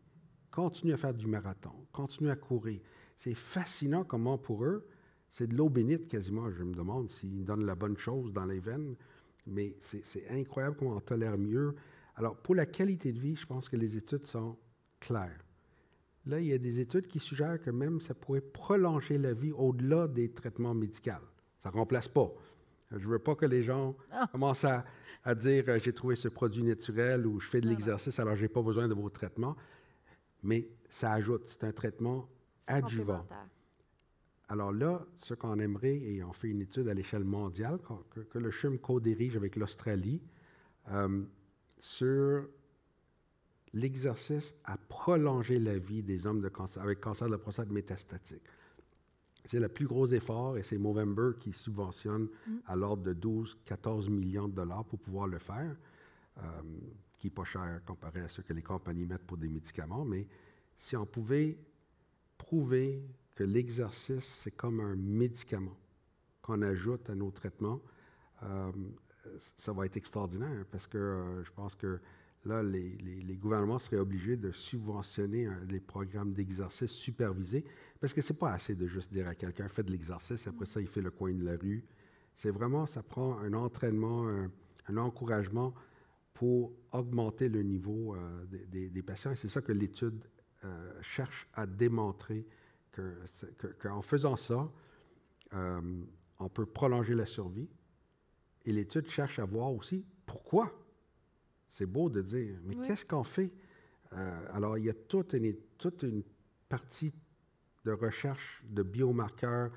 continuent à faire du marathon, continuent à courir. C'est fascinant comment pour eux, c'est de l'eau bénite quasiment. Je me demande s'ils donnent la bonne chose dans les veines, mais c'est incroyable comment on tolère mieux. Alors, pour la qualité de vie, je pense que les études sont claires. Là, il y a des études qui suggèrent que même ça pourrait prolonger la vie au-delà des traitements médicaux. Ça ne remplace pas. Je ne veux pas que les gens commencent à dire « j'ai trouvé ce produit naturel » ou « je fais de l'exercice, alors je n'ai pas besoin de vos traitements ». Mais ça ajoute, c'est un traitement adjuvant. Alors là, ce qu'on aimerait, et on fait une étude à l'échelle mondiale, que le CHUM co-dirige avec l'Australie, sur l'exercice à prolonger la vie des hommes avec cancer de la prostate métastatique. C'est le plus gros effort et c'est Movember qui subventionne à l'ordre de 12-14 millions de dollars pour pouvoir le faire, qui n'est pas cher comparé à ce que les compagnies mettent pour des médicaments. Mais si on pouvait prouver que l'exercice, c'est comme un médicament qu'on ajoute à nos traitements, ça va être extraordinaire parce que je pense que là, les gouvernements seraient obligés de subventionner les programmes d'exercice supervisés parce que ce n'est pas assez de juste dire à quelqu'un « fais de l'exercice », après ça, il fait le coin de la rue. C'est vraiment, ça prend un entraînement, un encouragement pour augmenter le niveau des patients. Et c'est ça que l'étude cherche à démontrer, qu'en faisant ça, on peut prolonger la survie. Et l'étude cherche à voir aussi pourquoi. C'est beau de dire, mais qu'est-ce qu'on fait? Alors, il y a toute une partie de recherche de biomarqueurs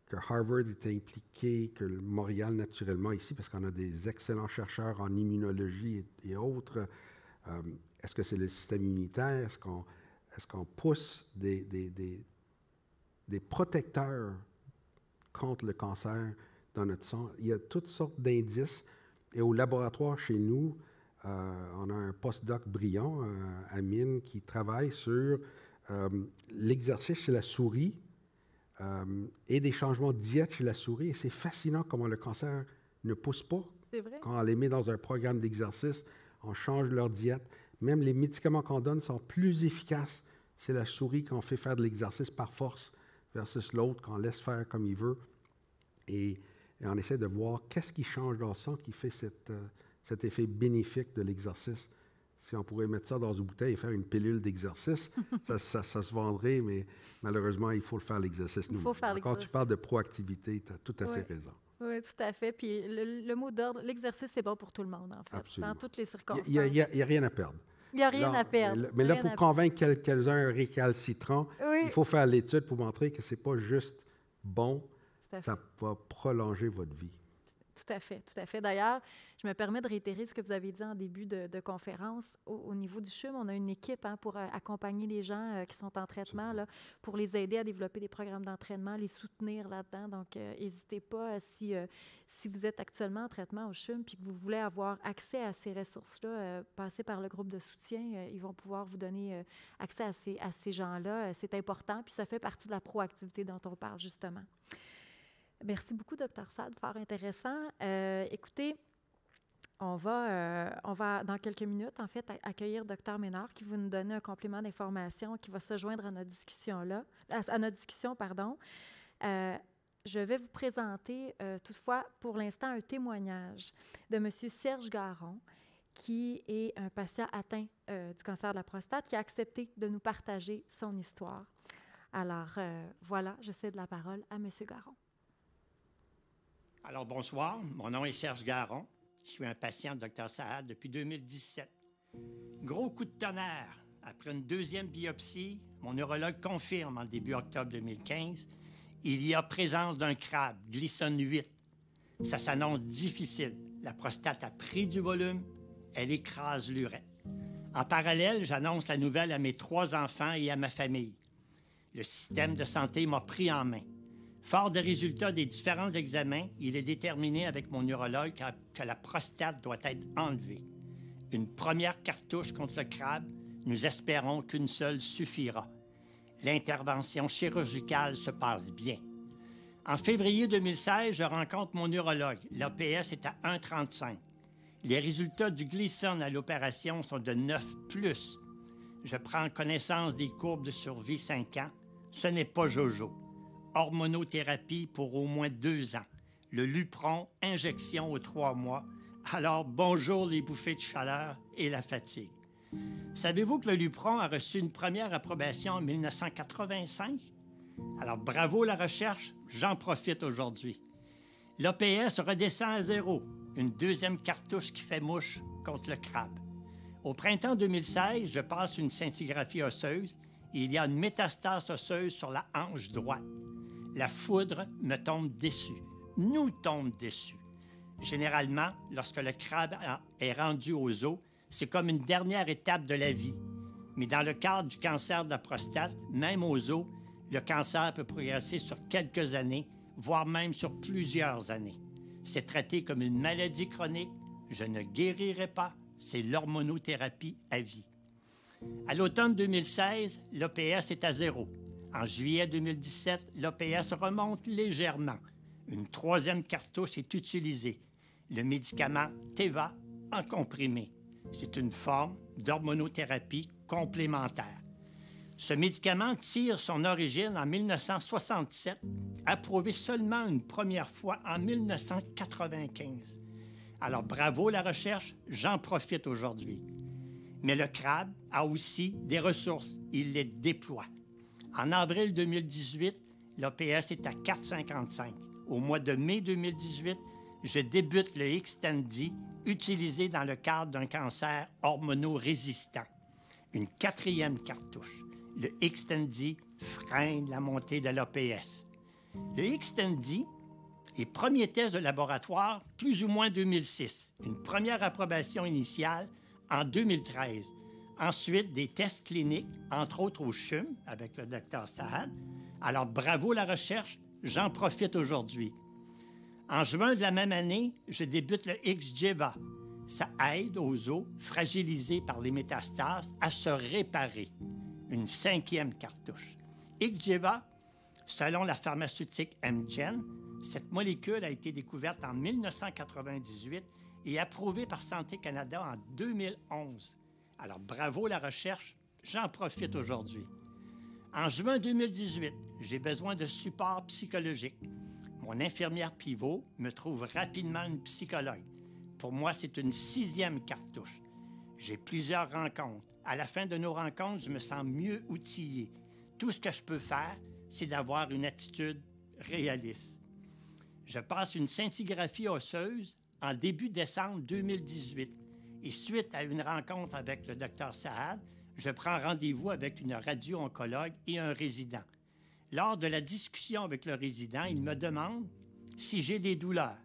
que Harvard est impliqué, que Montréal naturellement ici, parce qu'on a des excellents chercheurs en immunologie et autres. Est-ce que c'est le système immunitaire? Est-ce qu'on pousse des protecteurs contre le cancer dans notre sang? Il y a toutes sortes d'indices. Et au laboratoire chez nous, on a un postdoc brillant, Amine, qui travaille sur l'exercice chez la souris et des changements de diète chez la souris. Et c'est fascinant comment le cancer ne pousse pas. C'est vrai. Quand on les met dans un programme d'exercice, on change leur diète. Même les médicaments qu'on donne sont plus efficaces. C'est la souris qu'on fait faire de l'exercice par force versus l'autre qu'on laisse faire comme il veut. Et on essaie de voir qu'est-ce qui change dans le sang qui fait cet effet bénéfique de l'exercice. Si on pourrait mettre ça dans une bouteille et faire une pilule d'exercice, ça se vendrait, mais malheureusement, il faut le faire l'exercice nous-mêmes. Quand tu parles de proactivité, tu as tout à fait raison. Oui, tout à fait. Puis le mot d'ordre, l'exercice, c'est bon pour tout le monde, en fait, Absolument. dans toutes les circonstances. Il n'y a rien à perdre. Il n'y a rien à perdre. Mais là, pour convaincre quelques-uns récalcitrants, il faut faire l'étude pour montrer que ce n'est pas juste bon, ça va prolonger votre vie. Tout à fait, tout à fait. D'ailleurs, je me permets de réitérer ce que vous avez dit en début de conférence. Au niveau du CHUM, on a une équipe pour accompagner les gens qui sont en traitement, là, pour les aider à développer des programmes d'entraînement, les soutenir là-dedans. Donc, n'hésitez pas, si vous êtes actuellement en traitement au CHUM puis que vous voulez avoir accès à ces ressources-là, passez par le groupe de soutien. Ils vont pouvoir vous donner accès à ces gens-là. C'est important, puis ça fait partie de la proactivité dont on parle, justement. Merci beaucoup, Dr. Saad, fort intéressant. Écoutez, on va dans quelques minutes, en fait, accueillir Dr. Ménard qui va nous donner un complément d'information qui va se joindre à notre discussion, pardon. Je vais vous présenter, toutefois, pour l'instant, un témoignage de M. Serge Garon, qui est un patient atteint du cancer de la prostate, qui a accepté de nous partager son histoire. Alors, voilà, je cède la parole à M. Garon. Alors, bonsoir. Mon nom est Serge Garon. Je suis un patient de Dr. Saad depuis 2017. Gros coup de tonnerre. Après une deuxième biopsie, mon neurologue confirme en début octobre 2015, il y a présence d'un crabe, Gleason 8. Ça s'annonce difficile. La prostate a pris du volume, elle écrase l'urètre. En parallèle, j'annonce la nouvelle à mes 3 enfants et à ma famille. Le système de santé m'a pris en main. Fort des résultats des différents examens, il est déterminé avec mon neurologue que la prostate doit être enlevée. Une première cartouche contre le crabe, nous espérons qu'une seule suffira. L'intervention chirurgicale se passe bien. En février 2016, je rencontre mon neurologue. L'APS est à 1,35. Les résultats du Gleason à l'opération sont de 9+. Je prends connaissance des courbes de survie 5 ans. Ce n'est pas jojo. Hormonothérapie pour au moins 2 ans. Le Lupron, injection aux 3 mois, Alors, bonjour les bouffées de chaleur et la fatigue. Savez-vous que le Lupron a reçu une première approbation en 1985? Alors, bravo la recherche, j'en profite aujourd'hui. L'OPS redescend à zéro, une deuxième cartouche qui fait mouche contre le crabe. Au printemps 2016, je passe une scintigraphie osseuse et il y a une métastase osseuse sur la hanche droite. La foudre me tombe dessus, nous tombe dessus. Généralement, lorsque le crabe est rendu aux os, c'est comme une dernière étape de la vie. Mais dans le cadre du cancer de la prostate, même aux os, le cancer peut progresser sur quelques années, voire même sur plusieurs années. C'est traité comme une maladie chronique. Je ne guérirai pas. C'est l'hormonothérapie à vie. À l'automne 2016, l'OPS est à zéro. En juillet 2017, l'OPS remonte légèrement. Une troisième cartouche est utilisée. Le médicament Teva en comprimé. C'est une forme d'hormonothérapie complémentaire. Ce médicament tire son origine en 1967, approuvé seulement une première fois en 1995. Alors bravo la recherche, j'en profite aujourd'hui. Mais le crabe a aussi des ressources, il les déploie. En avril 2018, l'OPS est à 4,55. Au mois de mai 2018, je débute le Xtandi, utilisé dans le cadre d'un cancer hormonorésistant. Une quatrième cartouche. Le Xtandi freine la montée de l'OPS. Le Xtandi est premier test de laboratoire plus ou moins 2006. Une première approbation initiale en 2013. Ensuite, des tests cliniques, entre autres au CHUM, avec le Dr Saad. Alors, bravo la recherche, j'en profite aujourd'hui. En juin de la même année, je débute le Xgeva. Ça aide aux os fragilisés par les métastases à se réparer. Une cinquième cartouche. Xgeva, selon la pharmaceutique Amgen, cette molécule a été découverte en 1998 et approuvée par Santé Canada en 2011. Alors, bravo la recherche, j'en profite aujourd'hui. En juin 2018, j'ai besoin de support psychologique. Mon infirmière pivot me trouve rapidement une psychologue. Pour moi, c'est une sixième cartouche. J'ai plusieurs rencontres. À la fin de nos rencontres, je me sens mieux outillé. Tout ce que je peux faire, c'est d'avoir une attitude réaliste. Je passe une scintigraphie osseuse en début décembre 2018. Et suite à une rencontre avec le Dr Saad, je prends rendez-vous avec une radio-oncologue et un résident. Lors de la discussion avec le résident, il me demande si j'ai des douleurs.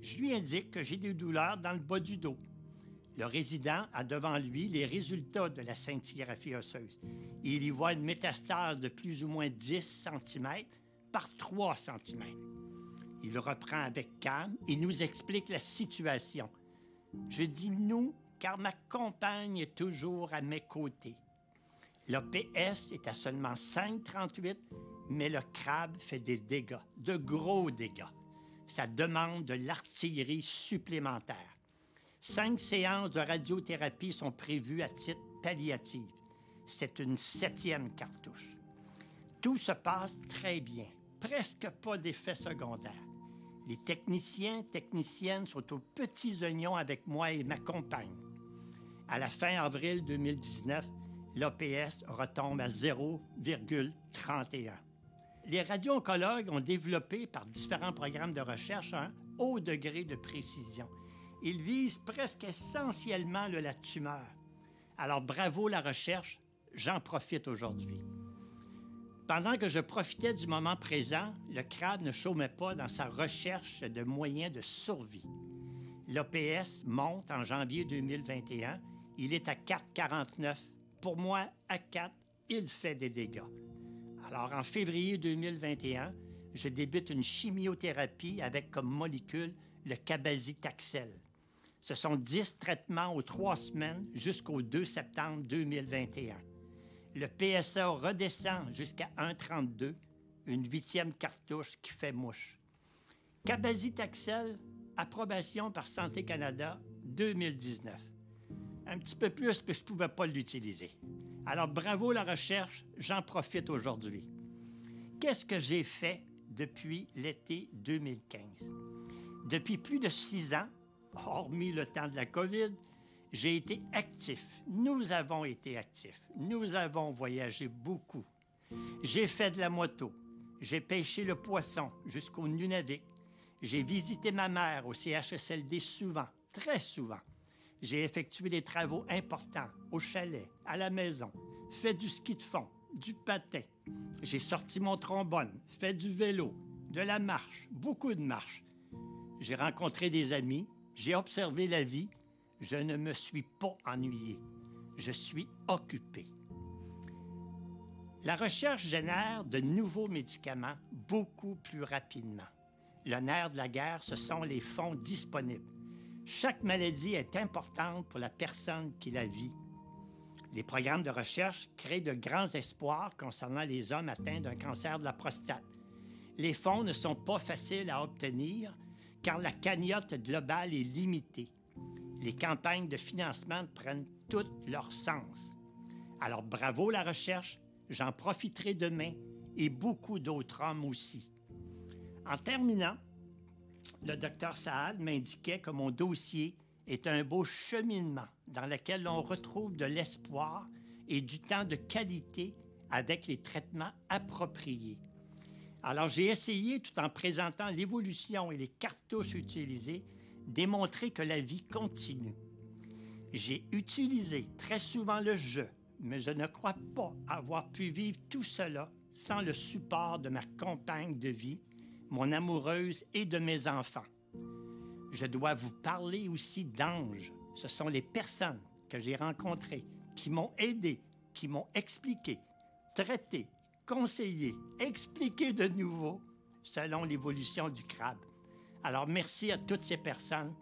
Je lui indique que j'ai des douleurs dans le bas du dos. Le résident a devant lui les résultats de la scintigraphie osseuse. Il y voit une métastase de plus ou moins 10 cm par 3 cm. Il reprend avec calme et nous explique la situation. Je dis « nous » car ma compagne est toujours à mes côtés. L'OPS est à seulement 5,38, mais le crabe fait des dégâts, de gros dégâts. Ça demande de l'artillerie supplémentaire. 5 séances de radiothérapie sont prévues à titre palliatif. C'est une 7e cartouche. Tout se passe très bien, presque pas d'effets secondaires. Les techniciennes sont aux petits oignons avec moi et ma compagne. À la fin avril 2019, l'OPS retombe à 0,31. Les radio-oncologues ont développé par différents programmes de recherche un haut degré de précision. Ils visent presque essentiellement la tumeur. Alors bravo la recherche, j'en profite aujourd'hui. Pendant que je profitais du moment présent, le crabe ne chômait pas dans sa recherche de moyens de survie. L'OPS monte en janvier 2021. Il est à 4,49. Pour moi, à 4, il fait des dégâts. Alors, en février 2021, je débute une chimiothérapie avec comme molécule le cabazitaxel. Ce sont 10 traitements aux 3 semaines jusqu'au 2 septembre 2021. Le PSA redescend jusqu'à 1,32, une 8e cartouche qui fait mouche. Cabazitaxel, approbation par Santé Canada 2019. Un petit peu plus, puis je ne pouvais pas l'utiliser. Alors, bravo la recherche, j'en profite aujourd'hui. Qu'est-ce que j'ai fait depuis l'été 2015? Depuis plus de 6 ans, hormis le temps de la COVID, j'ai été actif. Nous avons été actifs. Nous avons voyagé beaucoup. J'ai fait de la moto. J'ai pêché le poisson jusqu'au Nunavik. J'ai visité ma mère au CHSLD souvent, très souvent. J'ai effectué des travaux importants au chalet, à la maison, fait du ski de fond, du patin. J'ai sorti mon trombone, fait du vélo, de la marche, beaucoup de marche. J'ai rencontré des amis, j'ai observé la vie. Je ne me suis pas ennuyé. Je suis occupé. La recherche génère de nouveaux médicaments beaucoup plus rapidement. Le nerf de la guerre, ce sont les fonds disponibles. Chaque maladie est importante pour la personne qui la vit. Les programmes de recherche créent de grands espoirs concernant les hommes atteints d'un cancer de la prostate. Les fonds ne sont pas faciles à obtenir car la cagnotte globale est limitée. Les campagnes de financement prennent tout leur sens. Alors bravo la recherche, j'en profiterai demain et beaucoup d'autres hommes aussi. En terminant, le docteur Saad m'indiquait que mon dossier est un beau cheminement dans lequel on retrouve de l'espoir et du temps de qualité avec les traitements appropriés. Alors j'ai essayé, tout en présentant l'évolution et les cartouches utilisées, démontrer que la vie continue. J'ai utilisé très souvent le « je », mais je ne crois pas avoir pu vivre tout cela sans le support de ma compagne de vie, mon amoureuse et de mes enfants. Je dois vous parler aussi d'anges. Ce sont les personnes que j'ai rencontrées qui m'ont aidé, qui m'ont expliqué, traité, conseillé, expliqué de nouveau selon l'évolution du crabe. Alors, merci à toutes ces personnes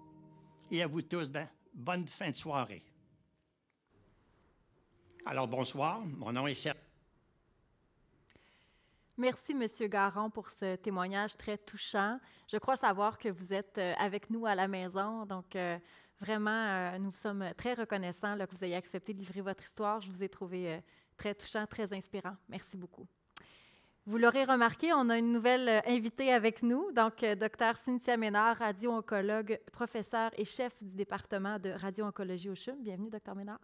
et à vous tous, bonne fin de soirée. Alors, bonsoir, mon nom est Serge. Merci, M. Garon, pour ce témoignage très touchant. Je crois savoir que vous êtes avec nous à la maison, donc vraiment, nous sommes très reconnaissants là, que vous ayez accepté de livrer votre histoire. Je vous ai trouvé très touchant, très inspirant. Merci beaucoup. Vous l'aurez remarqué, on a une nouvelle invitée avec nous, donc Dr Cynthia Ménard, radio-oncologue, professeure et chef du département de radio-oncologie au CHUM. Bienvenue, Dr Ménard.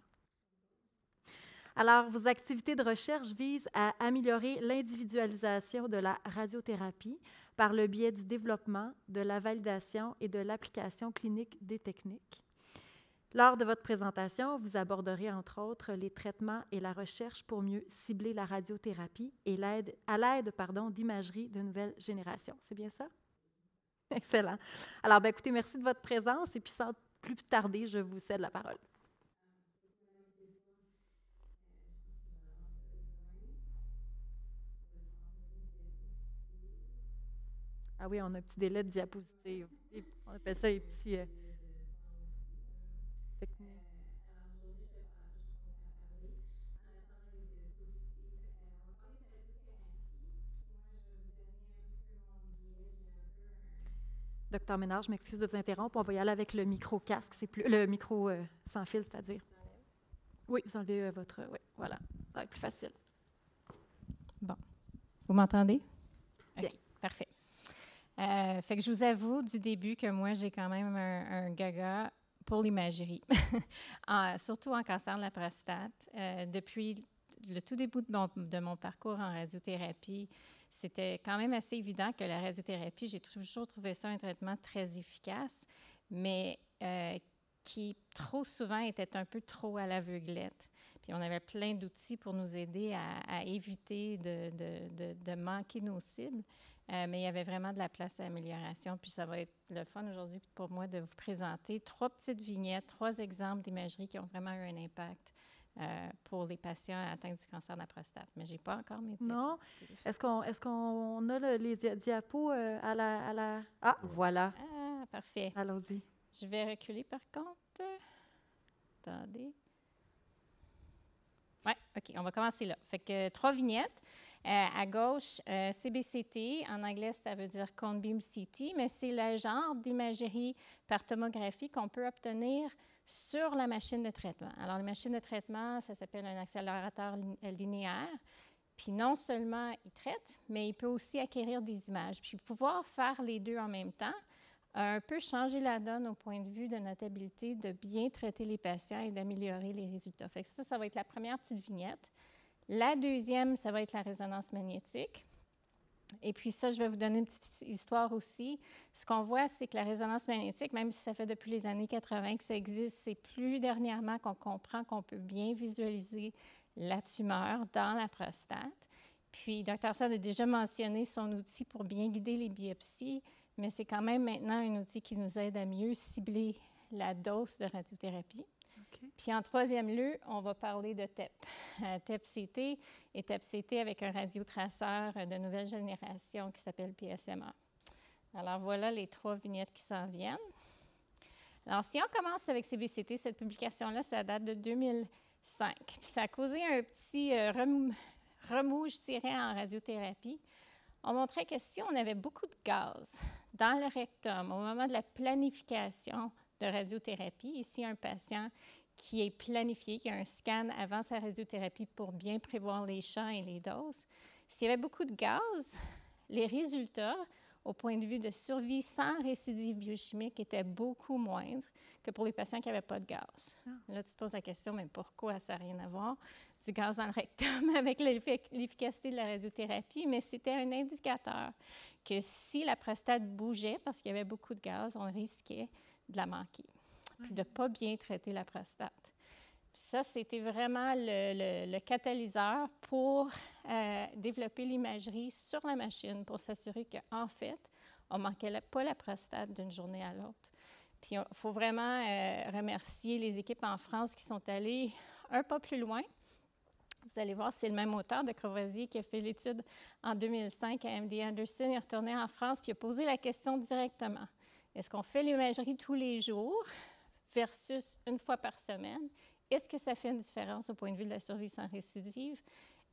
Alors, vos activités de recherche visent à améliorer l'individualisation de la radiothérapie par le biais du développement, de la validation et de l'application clinique des techniques. Lors de votre présentation, vous aborderez entre autres les traitements et la recherche pour mieux cibler la radiothérapie et à l'aide d'imagerie de nouvelle génération. C'est bien ça? Excellent. Alors, écoutez, merci de votre présence et puis sans plus tarder, je vous cède la parole. Ah oui, on a un petit délai de diapositive. On appelle ça les petits techniques. Docteur Ménard, je m'excuse de vous interrompre. On va y aller avec le micro-casque. C'est plus le micro sans fil, c'est-à-dire. Oui, vous enlevez votre... Oui, voilà. Ça va être plus facile. Bon. Vous m'entendez? Bien. OK, parfait. Fait que je vous avoue du début que moi, j'ai quand même un gaga pour l'imagerie, surtout en cancer de la prostate. Depuis le tout début de mon parcours en radiothérapie, c'était quand même assez évident que la radiothérapie, j'ai toujours trouvé ça un traitement très efficace, mais qui trop souvent était un peu trop à l'aveuglette. Puis on avait plein d'outils pour nous aider à éviter de manquer nos cibles. Mais il y avait vraiment de la place à amélioration. Puis ça va être le fun aujourd'hui pour moi de vous présenter 3 petites vignettes, 3 exemples d'imagerie qui ont vraiment eu un impact pour les patients atteints du cancer de la prostate. Mais je n'ai pas encore mes diapositives. Non. Est-ce qu'on a les diapos à la... Ah, voilà. Ah, parfait. Allons-y. Je vais reculer par contre. Attendez. Oui, OK, on va commencer là. Fait que 3 vignettes. À gauche, CBCT, en anglais, ça veut dire Cone Beam CT, mais c'est le genre d'imagerie par tomographie qu'on peut obtenir sur la machine de traitement. Alors, la machine de traitement, ça s'appelle un accélérateur linéaire. Puis non seulement il traite, mais il peut aussi acquérir des images. Puis pouvoir faire les deux en même temps a un peu changé la donne au point de vue de notre habilité de bien traiter les patients et d'améliorer les résultats. Fait que ça va être la première petite vignette. La deuxième, ça va être la résonance magnétique. Et puis ça, je vais vous donner une petite histoire aussi. Ce qu'on voit, c'est que la résonance magnétique, même si ça fait depuis les années 80 que ça existe, c'est plus dernièrement qu'on comprend qu'on peut bien visualiser la tumeur dans la prostate. Puis, Dr. Saad a déjà mentionné son outil pour bien guider les biopsies, mais c'est quand même maintenant un outil qui nous aide à mieux cibler la dose de radiothérapie. Okay. Puis, en troisième lieu, on va parler de TEP. TEP-CT et TEP-CT avec un radiotraceur de nouvelle génération qui s'appelle PSMA. Alors, voilà les 3 vignettes qui s'en viennent. Alors, si on commence avec CBCT, cette publication-là, ça date de 2005. Puis, ça a causé un petit remous, je dirais, en radiothérapie. On montrait que si on avait beaucoup de gaz dans le rectum au moment de la planification de radiothérapie, ici un patient qui est planifié, qui a un scan avant sa radiothérapie pour bien prévoir les champs et les doses, s'il y avait beaucoup de gaz, les résultats au point de vue de survie sans récidive biochimique étaient beaucoup moindres que pour les patients qui n'avaient pas de gaz. Là, tu te poses la question, mais pourquoi ça n'a rien à voir? Du gaz dans le rectum avec l'efficacité de la radiothérapie, mais c'était un indicateur que si la prostate bougeait parce qu'il y avait beaucoup de gaz, on risquait de la manquer, puis de ne pas bien traiter la prostate. Puis ça, c'était vraiment le catalyseur pour développer l'imagerie sur la machine pour s'assurer qu'en fait, on ne manquait pas la prostate d'une journée à l'autre. Puis il faut vraiment remercier les équipes en France qui sont allées un pas plus loin. Vous allez voir, c'est le même auteur de Courvoisier qui a fait l'étude en 2005 à MD Anderson. Il est retourné en France puis il a posé la question directement. Est-ce qu'on fait l'imagerie tous les jours versus une fois par semaine? Est-ce que ça fait une différence au point de vue de la survie sans récidive?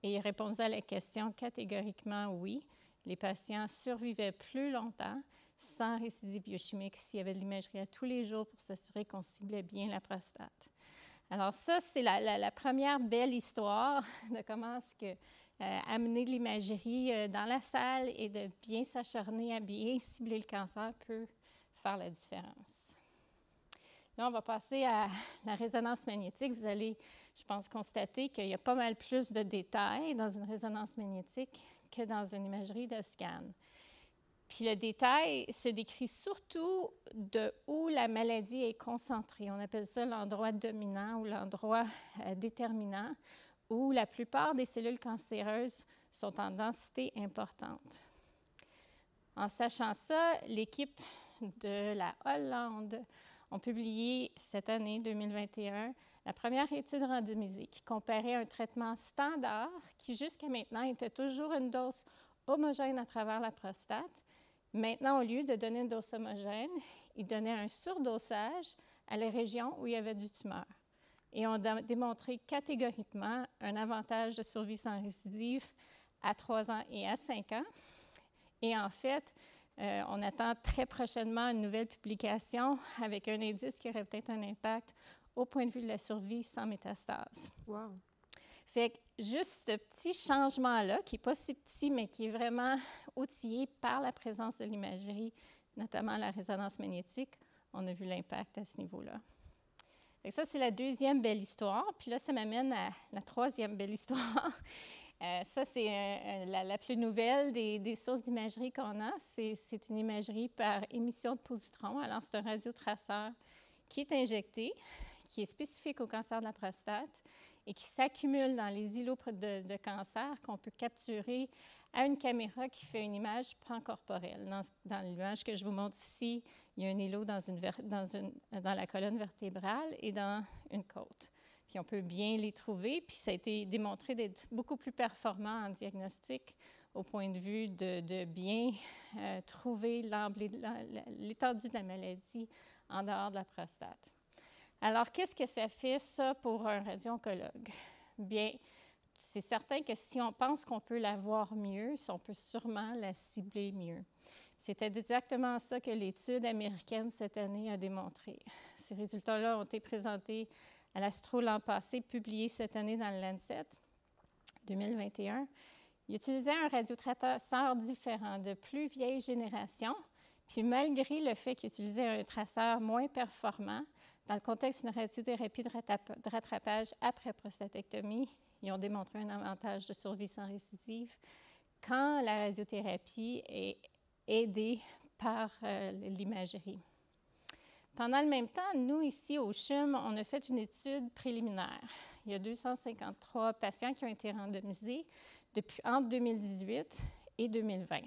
Et il a répondu à la question catégoriquement oui. Les patients survivaient plus longtemps sans récidive biochimique s'il y avait de l'imagerie à tous les jours pour s'assurer qu'on ciblait bien la prostate. Alors ça, c'est la première belle histoire de comment est-ce que amener de l'imagerie dans la salle et de bien s'acharner à bien cibler le cancer peut faire la différence. Là, on va passer à la résonance magnétique. Vous allez, je pense, constater qu'il y a pas mal plus de détails dans une résonance magnétique que dans une imagerie de scan. Puis le détail se décrit surtout de où la maladie est concentrée. On appelle ça l'endroit dominant ou l'endroit déterminant, où la plupart des cellules cancéreuses sont en densité importante. En sachant ça, l'équipe de la Hollande ont publié cette année, 2021, la première étude randomisée qui comparait un traitement standard qui, jusqu'à maintenant, était toujours une dose homogène à travers la prostate. Maintenant, au lieu de donner une dose homogène, ils donnaient un surdosage à la région où il y avait du tumeur. Et on a démontré catégoriquement un avantage de survie sans récidive à 3 ans et à 5 ans. Et en fait, on attend très prochainement une nouvelle publication avec un indice qui aurait peut-être un impact au point de vue de la survie sans métastase. Wow! Fait que juste ce petit changement-là, qui n'est pas si petit, mais qui est vraiment outillé par la présence de l'imagerie, notamment la résonance magnétique, on a vu l'impact à ce niveau-là. Fait que ça, c'est la deuxième belle histoire. Puis là, ça m'amène à la troisième belle histoire. Ça, c'est la plus nouvelle des sources d'imagerie qu'on a. C'est une imagerie par émission de positrons. Alors, c'est un radiotraceur qui est injecté, qui est spécifique au cancer de la prostate et qui s'accumule dans les îlots de cancer qu'on peut capturer à une caméra qui fait une image pancorporelle. Dans l'image que je vous montre ici, il y a un îlot dans la colonne vertébrale et dans une côte. Puis on peut bien les trouver, puis ça a été démontré d'être beaucoup plus performant en diagnostic au point de vue de bien trouver l'étendue de la maladie en dehors de la prostate. Alors, qu'est-ce que ça fait, ça, pour un radio-oncologue? Bien, c'est certain que si on pense qu'on peut la voir mieux, on peut sûrement la cibler mieux. C'était exactement ça que l'étude américaine cette année a démontré. Ces résultats-là ont été présentés à l'Astro l'an passé, publiés cette année dans le Lancet 2021. Ils utilisaient un radiotraceur différent, de plus vieille génération, Puis malgré le fait qu'ils utilisaient un traceur moins performant, dans le contexte d'une radiothérapie de rattrapage après prostatectomie, ils ont démontré un avantage de survie sans récidive quand la radiothérapie est aidée par l'imagerie. Pendant le même temps, nous, ici au CHUM, on a fait une étude préliminaire. Il y a 253 patients qui ont été randomisés entre 2018 et 2020.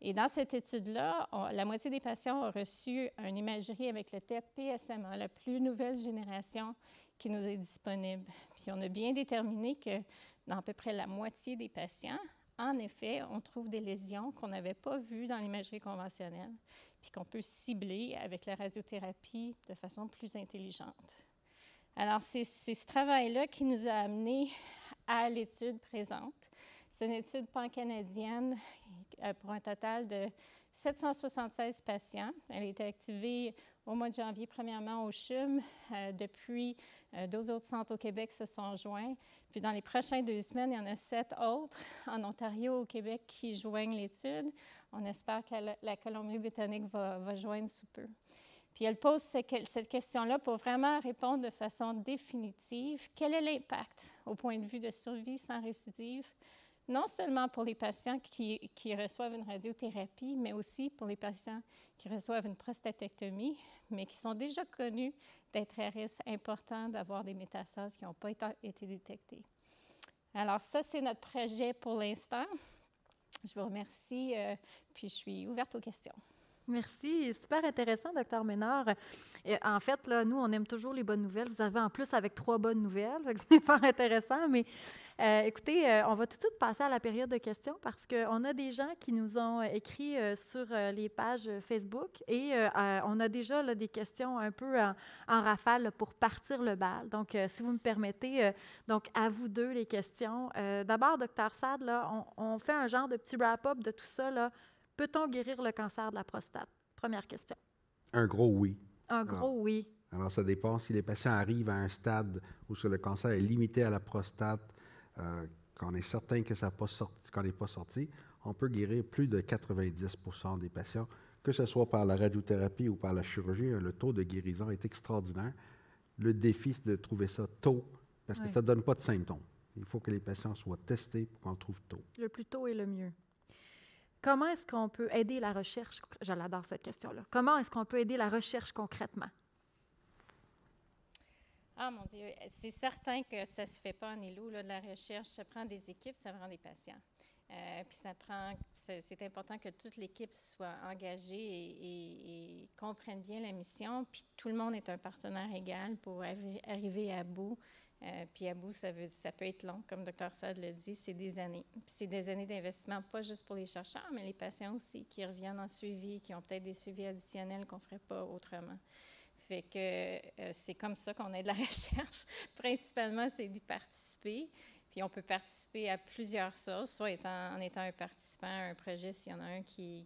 Et dans cette étude-là, la moitié des patients ont reçu une imagerie avec le TEP-PSMA, la plus nouvelle génération qui nous est disponible. Puis on a bien déterminé que dans à peu près la moitié des patients, en effet, on trouve des lésions qu'on n'avait pas vues dans l'imagerie conventionnelle, puis qu'on peut cibler avec la radiothérapie de façon plus intelligente. Alors, c'est ce travail-là qui nous a amenés à l'étude présente. C'est une étude pan-canadienne pour un total de 776 patients. Elle a été activée au mois de janvier, premièrement au CHUM. Depuis, 12 autres centres au Québec se sont joints. Puis dans les prochaines 2 semaines, il y en a 7 autres en Ontario, au Québec, qui joignent l'étude. On espère que la Colombie-Britannique va joindre sous peu. Puis elle pose cette question-là pour vraiment répondre de façon définitive. Quel est l'impact au point de vue de survie sans récidive, non seulement pour les patients qui reçoivent une radiothérapie, mais aussi pour les patients qui reçoivent une prostatectomie, mais qui sont déjà connus d'être à risque important d'avoir des métastases qui n'ont pas été détectées. Alors ça, c'est notre projet pour l'instant. Je vous remercie, puis je suis ouverte aux questions. Merci. Super intéressant, Dr. Ménard. En fait, là, nous, on aime toujours les bonnes nouvelles. Vous avez en plus avec 3 bonnes nouvelles. C'est super intéressant. Mais écoutez, on va tout de suite passer à la période de questions parce qu'on a des gens qui nous ont écrit sur les pages Facebook et on a déjà là, des questions un peu en rafale là, pour partir le bal. Donc, si vous me permettez, donc à vous deux les questions. D'abord, Dr. Saad, là, on fait un genre de petit wrap-up de tout ça, là. Peut-on guérir le cancer de la prostate? Première question. Un gros oui. Un gros oui. Alors, ça dépend si les patients arrivent à un stade où le cancer est limité à la prostate, qu'on est certain que ça n'est pas sorti, on peut guérir plus de 90% des patients, que ce soit par la radiothérapie ou par la chirurgie. Le taux de guérison est extraordinaire. Le défi, c'est de trouver ça tôt, parce que ça ne donne pas de symptômes. Il faut que les patients soient testés pour qu'on le trouve tôt. Le plus tôt est le mieux. Comment est-ce qu'on peut aider la recherche? Je l'adore cette question-là. Comment est-ce qu'on peut aider la recherche concrètement? Ah, mon Dieu, c'est certain que ça ne se fait pas en îlot, là, de la recherche. Ça prend des équipes, ça prend des patients. Puis c'est important que toute l'équipe soit engagée et comprenne bien la mission. Puis tout le monde est un partenaire égal pour arriver à bout. Puis à bout, ça peut être long, comme Dr. Saad le dit, c'est des années. Puis c'est des années d'investissement, pas juste pour les chercheurs, mais les patients aussi, qui reviennent en suivi, qui ont peut-être des suivis additionnels qu'on ne ferait pas autrement. Fait que c'est comme ça qu'on aide la recherche. Principalement, c'est d'y participer. Puis on peut participer à plusieurs sources, soit en étant un participant à un projet, s'il y en a un qui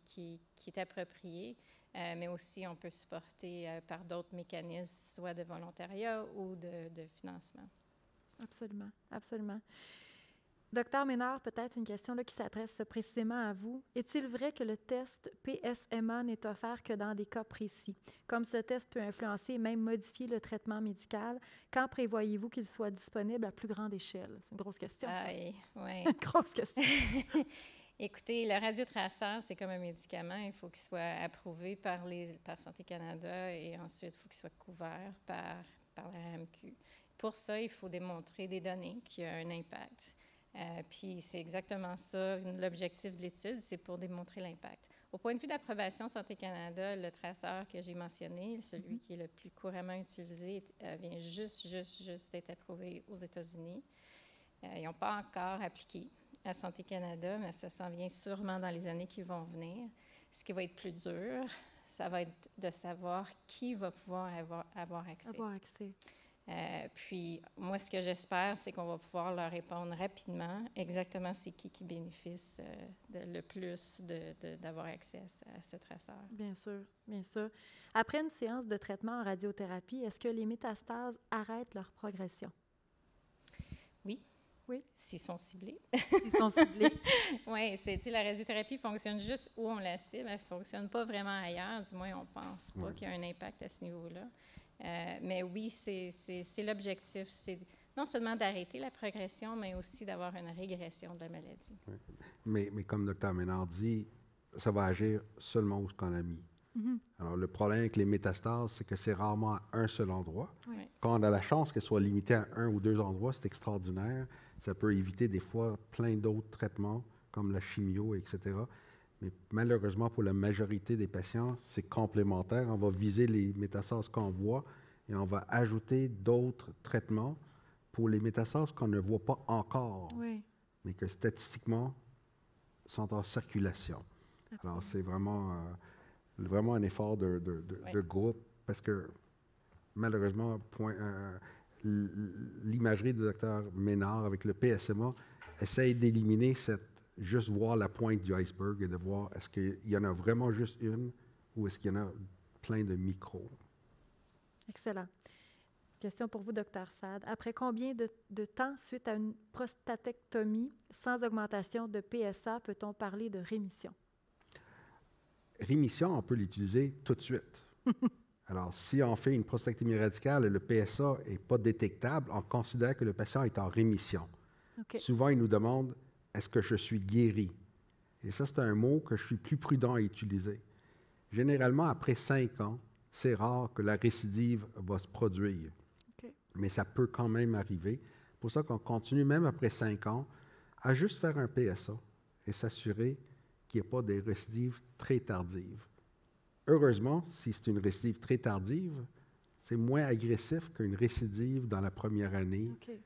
est approprié, mais aussi on peut supporter par d'autres mécanismes, soit de volontariat ou de financement. Absolument, absolument. Docteur Ménard, peut-être une question là, qui s'adresse précisément à vous. Est-il vrai que le test PSMA n'est offert que dans des cas précis? Comme ce test peut influencer et même modifier le traitement médical, quand prévoyez-vous qu'il soit disponible à plus grande échelle? C'est une grosse question. Oui. Grosse question. Écoutez, le radiotraceur, c'est comme un médicament. Il faut qu'il soit approuvé par Santé Canada et ensuite, il faut qu'il soit couvert par la RAMQ. Pour ça, il faut démontrer des données qui ont un impact. Puis c'est exactement ça, l'objectif de l'étude, c'est pour démontrer l'impact. Au point de vue d'approbation Santé Canada, le traceur que j'ai mentionné, celui qui est le plus couramment utilisé, vient juste d'être approuvé aux États-Unis. Ils n'ont pas encore appliqué à Santé Canada, mais ça s'en vient sûrement dans les années qui vont venir. Ce qui va être plus dur, ça va être de savoir qui va pouvoir avoir accès. Puis, moi, ce que j'espère, c'est qu'on va pouvoir leur répondre rapidement exactement c'est qui bénéficie le plus d'avoir accès à ce traceur. Bien sûr, bien sûr. Après une séance de traitement en radiothérapie, est-ce que les métastases arrêtent leur progression? Oui. Oui. S'ils sont ciblés. Ils sont ciblés. Oui, la radiothérapie fonctionne juste où on la cible. Elle ne fonctionne pas vraiment ailleurs. Du moins, on ne pense pas qu'il y a un impact à ce niveau-là. Mais oui, c'est l'objectif. C'est non seulement d'arrêter la progression, mais aussi d'avoir une régression de la maladie. Oui. Mais comme Dr Ménard dit, ça va agir seulement où ce qu'on a mis. Alors, le problème avec les métastases, c'est que c'est rarement à un seul endroit. Oui. Quand on a la chance qu'elle soit limitée à un ou deux endroits, c'est extraordinaire. Ça peut éviter des fois plein d'autres traitements, comme la chimio, etc. Mais malheureusement, pour la majorité des patients, c'est complémentaire. On va viser les métastases qu'on voit et on va ajouter d'autres traitements pour les métastases qu'on ne voit pas encore, Oui. mais que statistiquement sont en circulation. Absolument. Alors, c'est vraiment un effort de groupe parce que malheureusement, l'imagerie du docteur Ménard avec le PSMA essaye d'éliminer juste voir la pointe du iceberg et de voir est-ce qu'il y en a vraiment juste une ou est-ce qu'il y en a plein de micros. Excellent. Question pour vous, Dr Saad. Après combien de temps suite à une prostatectomie sans augmentation de PSA peut-on parler de rémission? Rémission, on peut l'utiliser tout de suite. Alors, si on fait une prostatectomie radicale et le PSA n'est pas détectable, on considère que le patient est en rémission. Okay. Souvent, il nous demande « est-ce que je suis guéri ?» Et ça, c'est un mot que je suis plus prudent à utiliser. Généralement, après 5 ans, c'est rare que la récidive va se produire. Okay. Mais ça peut quand même arriver. C'est pour ça qu'on continue, même après 5 ans, à juste faire un PSA et s'assurer qu'il n'y ait pas des récidives très tardives. Heureusement, si c'est une récidive très tardive, c'est moins agressif qu'une récidive dans la première année Okay.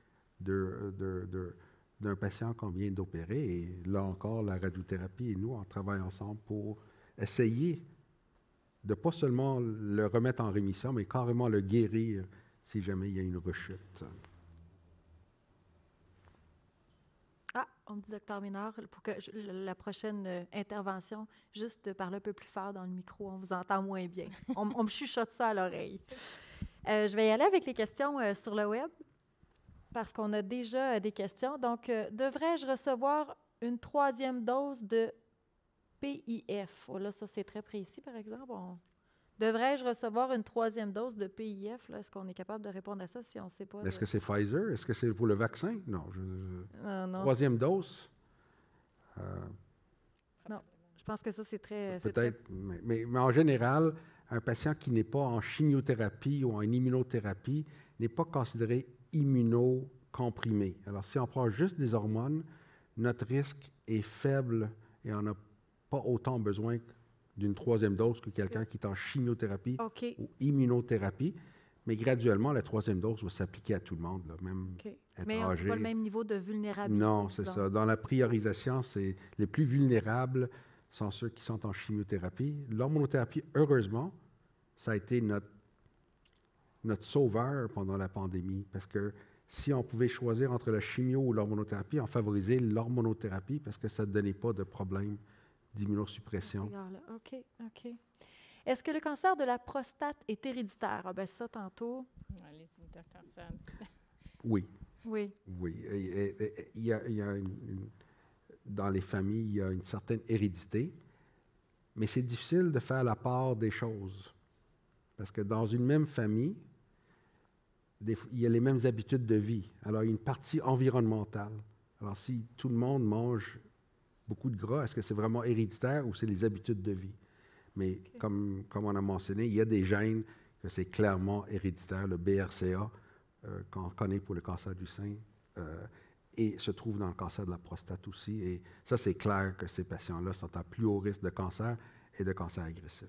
d'un patient qu'on vient d'opérer. Et là encore, la radiothérapie et nous, on travaille ensemble pour essayer de pas seulement le remettre en rémission, mais carrément le guérir si jamais il y a une rechute. Ah, on me dit, Dr Ménard, pour que la prochaine intervention, juste de parler un peu plus fort dans le micro, on vous entend moins bien. On me chuchote ça à l'oreille. Je vais y aller avec les questions sur le web, parce qu'on a déjà des questions. Donc, devrais-je recevoir une 3e dose de PIF? Oh là, ça, c'est très précis, par exemple. Devrais-je recevoir une 3e dose de PIF? Est-ce qu'on est capable de répondre à ça si on ne sait pas? Est-ce que c'est Pfizer? Est-ce que c'est pour le vaccin? Non. Non. 3e dose? Non. Je pense que ça, c'est très... Peut-être, mais en général, un patient qui n'est pas en chimiothérapie ou en immunothérapie n'est pas considéré immunocomprimé. Alors, si on prend juste des hormones, notre risque est faible et on n'a pas autant besoin d'une 3e dose que quelqu'un qui est en chimiothérapie ou immunothérapie. Mais graduellement, la 3e dose va s'appliquer à tout le monde, là, même être mais âgé. Mais pas le même niveau de vulnérabilité. Non, c'est ça. Dans la priorisation, les plus vulnérables sont ceux qui sont en chimiothérapie. L'hormonothérapie, heureusement, ça a été notre sauveur pendant la pandémie, parce que si on pouvait choisir entre la chimio ou l'hormonothérapie, on favorisait l'hormonothérapie parce que ça ne donnait pas de problème d'immunosuppression. OK. Est-ce que le cancer de la prostate est héréditaire? Ah ben ça, tantôt. Allez-y, Dr Saad. Oui. Oui. Il y a dans les familles, il y a une certaine hérédité, mais c'est difficile de faire la part des choses. Parce que dans une même famille, il y a les mêmes habitudes de vie. Alors, il y a une partie environnementale. Alors, si tout le monde mange beaucoup de gras, est-ce que c'est vraiment héréditaire ou c'est les habitudes de vie? Mais comme on a mentionné, il y a des gènes que c'est clairement héréditaire, le BRCA, qu'on connaît pour le cancer du sein, et se trouve dans le cancer de la prostate aussi. Et ça, c'est clair que ces patients-là sont à plus haut risque de cancer et de cancer agressif.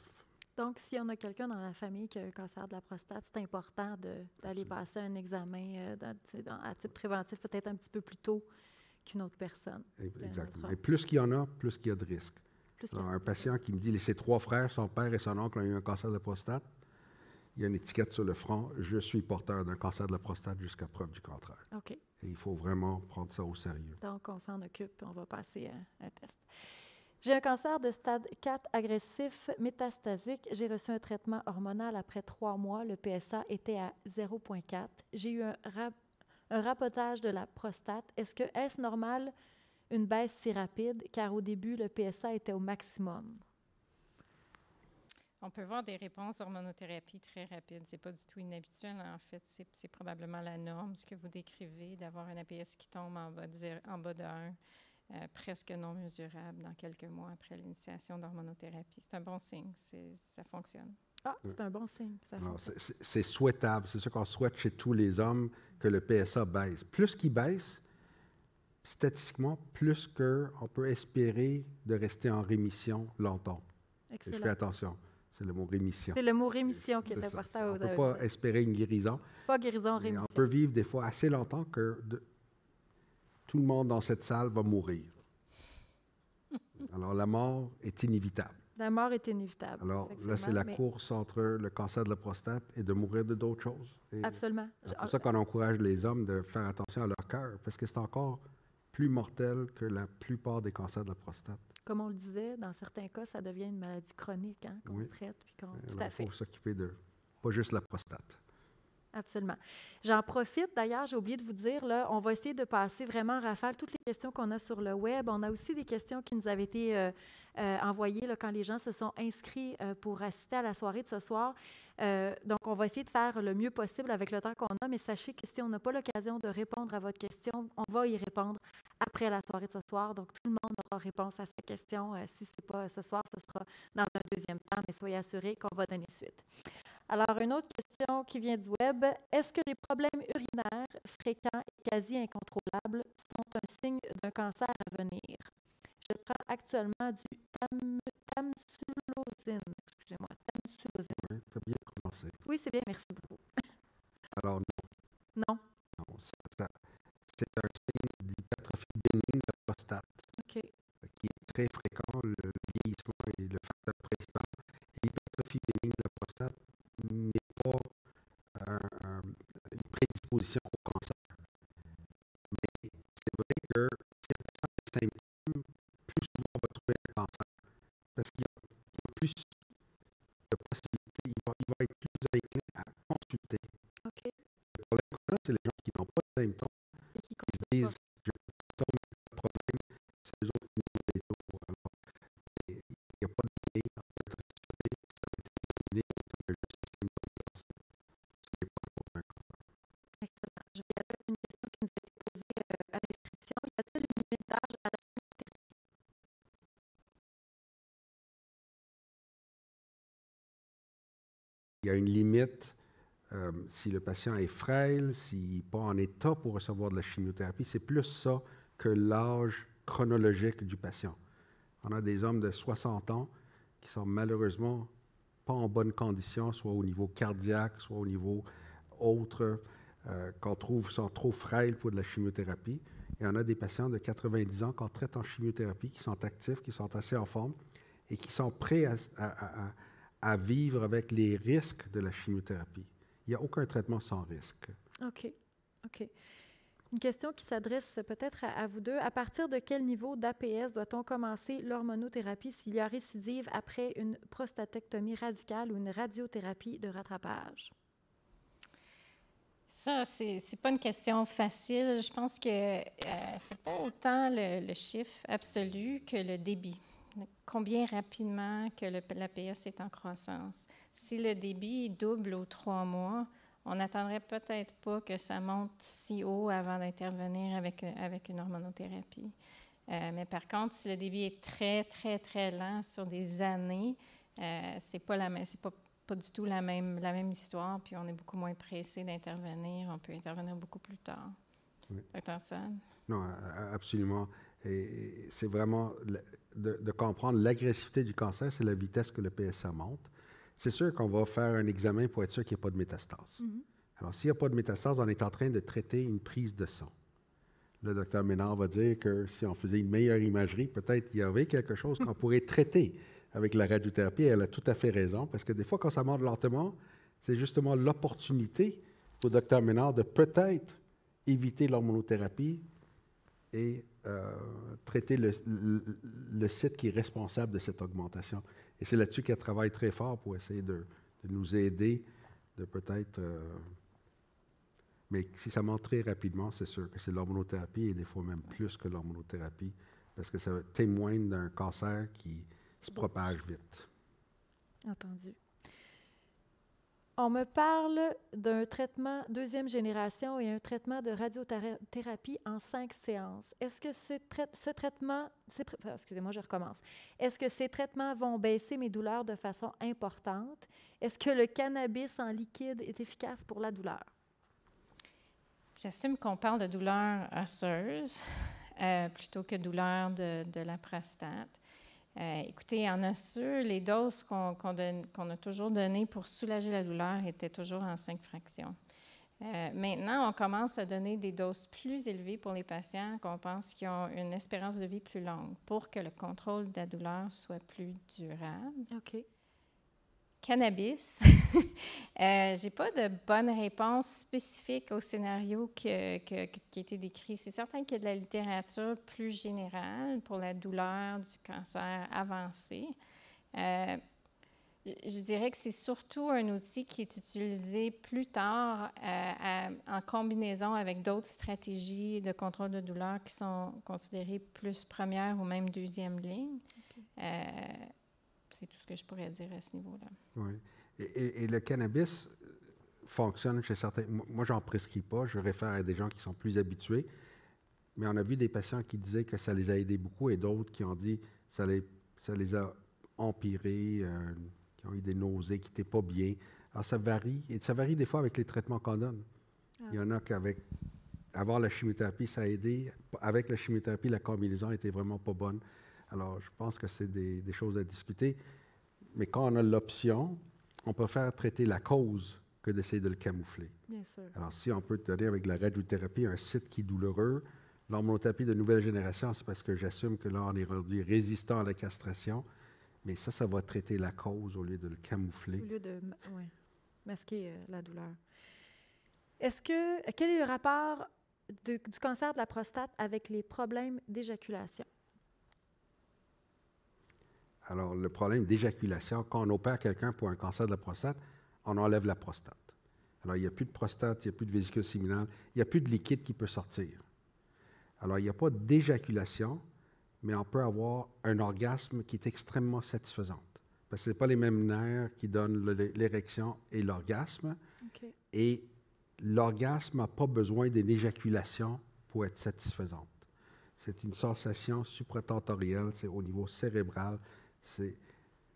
Donc, si on a quelqu'un dans la famille qui a un cancer de la prostate, c'est important d'aller passer un examen à titre préventif, peut-être un petit peu plus tôt qu'une autre personne. Exactement. Et plus qu'il y en a, plus qu'il y a de risques. Alors, un patient qui me dit ses 3 frères, son père et son oncle ont eu un cancer de la prostate, il y a une étiquette sur le front, je suis porteur d'un cancer de la prostate jusqu'à preuve du contraire. OK. Et il faut vraiment prendre ça au sérieux. Donc, on s'en occupe et on va passer un test. J'ai un cancer de stade 4 agressif métastasique. J'ai reçu un traitement hormonal après 3 mois. Le PSA était à 0,4. J'ai eu un rapotage de la prostate. Est-ce normal une baisse si rapide, car au début, le PSA était au maximum? On peut voir des réponses hormonothérapie très rapides. Ce n'est pas du tout inhabituel. En fait, c'est probablement la norme, ce que vous décrivez, d'avoir un APS qui tombe en bas de 1, presque non mesurable dans quelques mois après l'initiation d'hormonothérapie. C'est un bon signe. Ça fonctionne. Ah, c'est un bon signe. C'est souhaitable. C'est sûr qu'on souhaite chez tous les hommes que le PSA baisse. Plus qu'il baisse, statistiquement, plus qu'on peut espérer de rester en rémission longtemps. Excellent. Je fais attention. C'est le mot rémission. C'est le mot rémission qui est important. On ne peut pas espérer une guérison. Pas guérison, rémission. On peut vivre des fois assez longtemps que tout le monde dans cette salle va mourir. Alors, la mort est inévitable. La mort est inévitable. Alors, là, c'est la course entre le cancer de la prostate et de mourir de d'autres choses. Et absolument. c'est pour ça qu'on encourage les hommes de faire attention à leur cœur, parce que c'est encore plus mortel que la plupart des cancers de la prostate. Comme on le disait, dans certains cas, ça devient une maladie chronique qu'on traite. Puis tout à fait. Il faut s'occuper de pas juste la prostate. Absolument. J'en profite, d'ailleurs, j'ai oublié de vous dire, là, on va essayer de passer vraiment en rafale toutes les questions qu'on a sur le web. On a aussi des questions qui nous avaient été envoyées là, quand les gens se sont inscrits pour assister à la soirée de ce soir. Donc, on va essayer de faire le mieux possible avec le temps qu'on a, mais sachez que si on n'a pas l'occasion de répondre à votre question, on va y répondre après la soirée de ce soir. Donc, tout le monde aura réponse à sa question. Si ce n'est pas ce soir, ce sera dans un deuxième temps, mais soyez assurés qu'on va donner suite. Alors, une autre question qui vient du web. Est-ce que les problèmes urinaires fréquents et quasi incontrôlables sont un signe d'un cancer à venir? Je prends actuellement du tamsulosine. Excusez-moi, tamsulosine. Oui, tu as bien commencé. Oui, c'est bien, merci beaucoup. Alors, non. Non. Non, c'est un signe d'hypertrophie bénigne de la prostate. OK. Qui est très fréquent, le vieillissement est le facteur principal. L'hypertrophie bénigne de la prostate n'est pas une prédisposition au cancer. Mais c'est vrai que si le patient a des symptômes, plus souvent on va trouver un cancer. Parce qu'il y a plus de possibilités, il va être plus inclin à consulter. OK. Le problème qu'on a, c'est les gens qui n'ont pas de symptômes, Et qui se disent « je n'ai pas de symptômes, il n'y a pas de problème », c'est eux autres qui nous les taux. Alors, il n'y a pas de données, en fait, ça a été déterminé comme juste des symptômes de cancer. Ce n'est pas un cancer. Excellent. Je vais avec une question qui nous a été posée à l'inscription. Y a-t-il une limite d'âge à la chimiothérapie? Il y a une limite si le patient est frêle, s'il n'est pas en état pour recevoir de la chimiothérapie. C'est plus ça que l'âge chronologique du patient. On a des hommes de 60 ans qui sont malheureusement pas en bonne condition, soit au niveau cardiaque, soit au niveau autre, qu'on trouve sont trop frêles pour de la chimiothérapie. Et on a des patients de 90 ans qu'on traite en chimiothérapie, qui sont actifs, qui sont assez en forme et qui sont prêts à vivre avec les risques de la chimiothérapie. Il n'y a aucun traitement sans risque. OK. OK. Une question qui s'adresse peut-être à vous deux. À partir de quel niveau d'APS doit-on commencer l'hormonothérapie s'il y a récidive après une prostatectomie radicale ou une radiothérapie de rattrapage? Ça, c'est pas une question facile. Je pense que c'est pas autant le chiffre absolu que le débit. Combien rapidement que l'APS est en croissance. Si le débit double aux 3 mois, on n'attendrait peut-être pas que ça monte si haut avant d'intervenir avec une hormonothérapie. Mais par contre, si le débit est très, très, très lent sur des années, c'est pas du tout la même histoire, puis on est beaucoup moins pressé d'intervenir. On peut intervenir beaucoup plus tard. Oui. Dr. Saad? Non, absolument. Et c'est vraiment de comprendre l'agressivité du cancer, c'est la vitesse que le PSA monte. C'est sûr qu'on va faire un examen pour être sûr qu'il n'y a pas de métastase. Mm-hmm. Alors, s'il n'y a pas de métastase, on est en train de traiter une prise de sang. Le docteur Ménard va dire que si on faisait une meilleure imagerie, peut-être il y avait quelque chose qu'on pourrait traiter avec la radiothérapie. Elle a tout à fait raison, parce que des fois, quand ça monte lentement, c'est justement l'opportunité pour le docteur Ménard de peut-être éviter l'hormonothérapie et traiter le site qui est responsable de cette augmentation. Et c'est là-dessus qu'elle travaille très fort pour essayer de nous aider, de peut-être Mais si ça monte très rapidement, c'est sûr que c'est l'hormonothérapie et des fois même plus que l'hormonothérapie parce que ça témoigne d'un cancer qui se propage vite. Entendu. On me parle d'un traitement deuxième génération et un traitement de radiothérapie en 5 séances. Est-ce que ce traitement... Excusez-moi, je recommence. Est-ce que ces traitements vont baisser mes douleurs de façon importante? Est-ce que le cannabis en liquide est efficace pour la douleur? J'assume qu'on parle de douleurs osseuses plutôt que douleurs de la prostate. Écoutez, en osseux, les doses qu'on a toujours données pour soulager la douleur étaient toujours en 5 fractions. Maintenant, on commence à donner des doses plus élevées pour les patients qu'on pense qui ont une espérance de vie plus longue pour que le contrôle de la douleur soit plus durable. OK. Cannabis. J'ai pas de bonne réponse spécifique au scénario qui a été décrit. C'est certain qu'il y a de la littérature plus générale pour la douleur du cancer avancé. Je dirais que c'est surtout un outil qui est utilisé plus tard en combinaison avec d'autres stratégies de contrôle de douleur qui sont considérées plus première ou même deuxième ligne. Okay. C'est tout ce que je pourrais dire à ce niveau-là. Oui. Et le cannabis fonctionne chez certains. Moi, j'en prescris pas. Je réfère à des gens qui sont plus habitués. Mais on a vu des patients qui disaient que ça les a aidés beaucoup et d'autres qui ont dit que ça les a empirés, qui ont eu des nausées, qui n'étaient pas bien. Alors, ça varie. Et ça varie des fois avec les traitements qu'on donne. Ah. Il y en a avoir la chimiothérapie, ça a aidé. Avec la chimiothérapie, la combinaison n'était vraiment pas bonne. Alors, je pense que c'est des choses à discuter. Mais quand on a l'option, on peut faire traiter la cause que d'essayer de le camoufler. Bien sûr. Alors, si on peut donner avec la radiothérapie un site qui est douloureux, l'hormonothérapie de nouvelle génération, c'est parce que j'assume que là, on est rendu résistant à la castration. Mais ça va traiter la cause au lieu de le camoufler. Au lieu de masquer la douleur. Quel est le rapport du cancer de la prostate avec les problèmes d'éjaculation? Alors, le problème d'éjaculation, quand on opère quelqu'un pour un cancer de la prostate, on enlève la prostate. Alors, il n'y a plus de prostate, il n'y a plus de vésicule séminale, il n'y a plus de liquide qui peut sortir. Alors, il n'y a pas d'éjaculation, mais on peut avoir un orgasme qui est extrêmement satisfaisant. Parce que ce n'est pas les mêmes nerfs qui donnent l'érection et l'orgasme. Okay. Et l'orgasme n'a pas besoin d'une éjaculation pour être satisfaisante. C'est une sensation supratentorielle, c'est au niveau cérébral.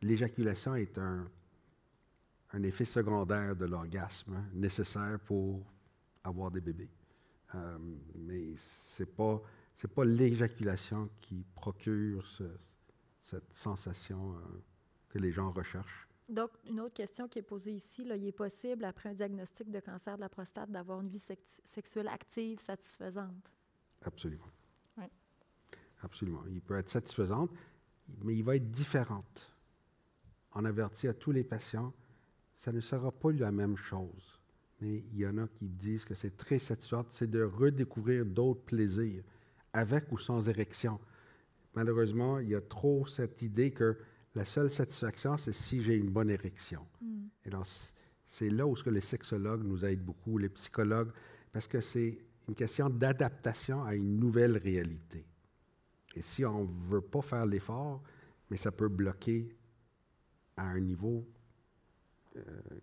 L'éjaculation est un effet secondaire de l'orgasme nécessaire pour avoir des bébés. Mais ce n'est pas l'éjaculation qui procure cette sensation que les gens recherchent. Donc, une autre question qui est posée ici, là, il est possible, après un diagnostic de cancer de la prostate, d'avoir une vie sexuelle active, satisfaisante? Absolument. Oui. Absolument. Il peut être satisfaisante, mais il va être différente. On avertit à tous les patients, ça ne sera pas la même chose. Mais il y en a qui disent que c'est très satisfaisant, c'est de redécouvrir d'autres plaisirs, avec ou sans érection. Malheureusement, il y a trop cette idée que la seule satisfaction, c'est si j'ai une bonne érection. Et donc, c'est là où les sexologues nous aident beaucoup, les psychologues, parce que c'est une question d'adaptation à une nouvelle réalité. Et si on ne veut pas faire l'effort, mais ça peut bloquer à un niveau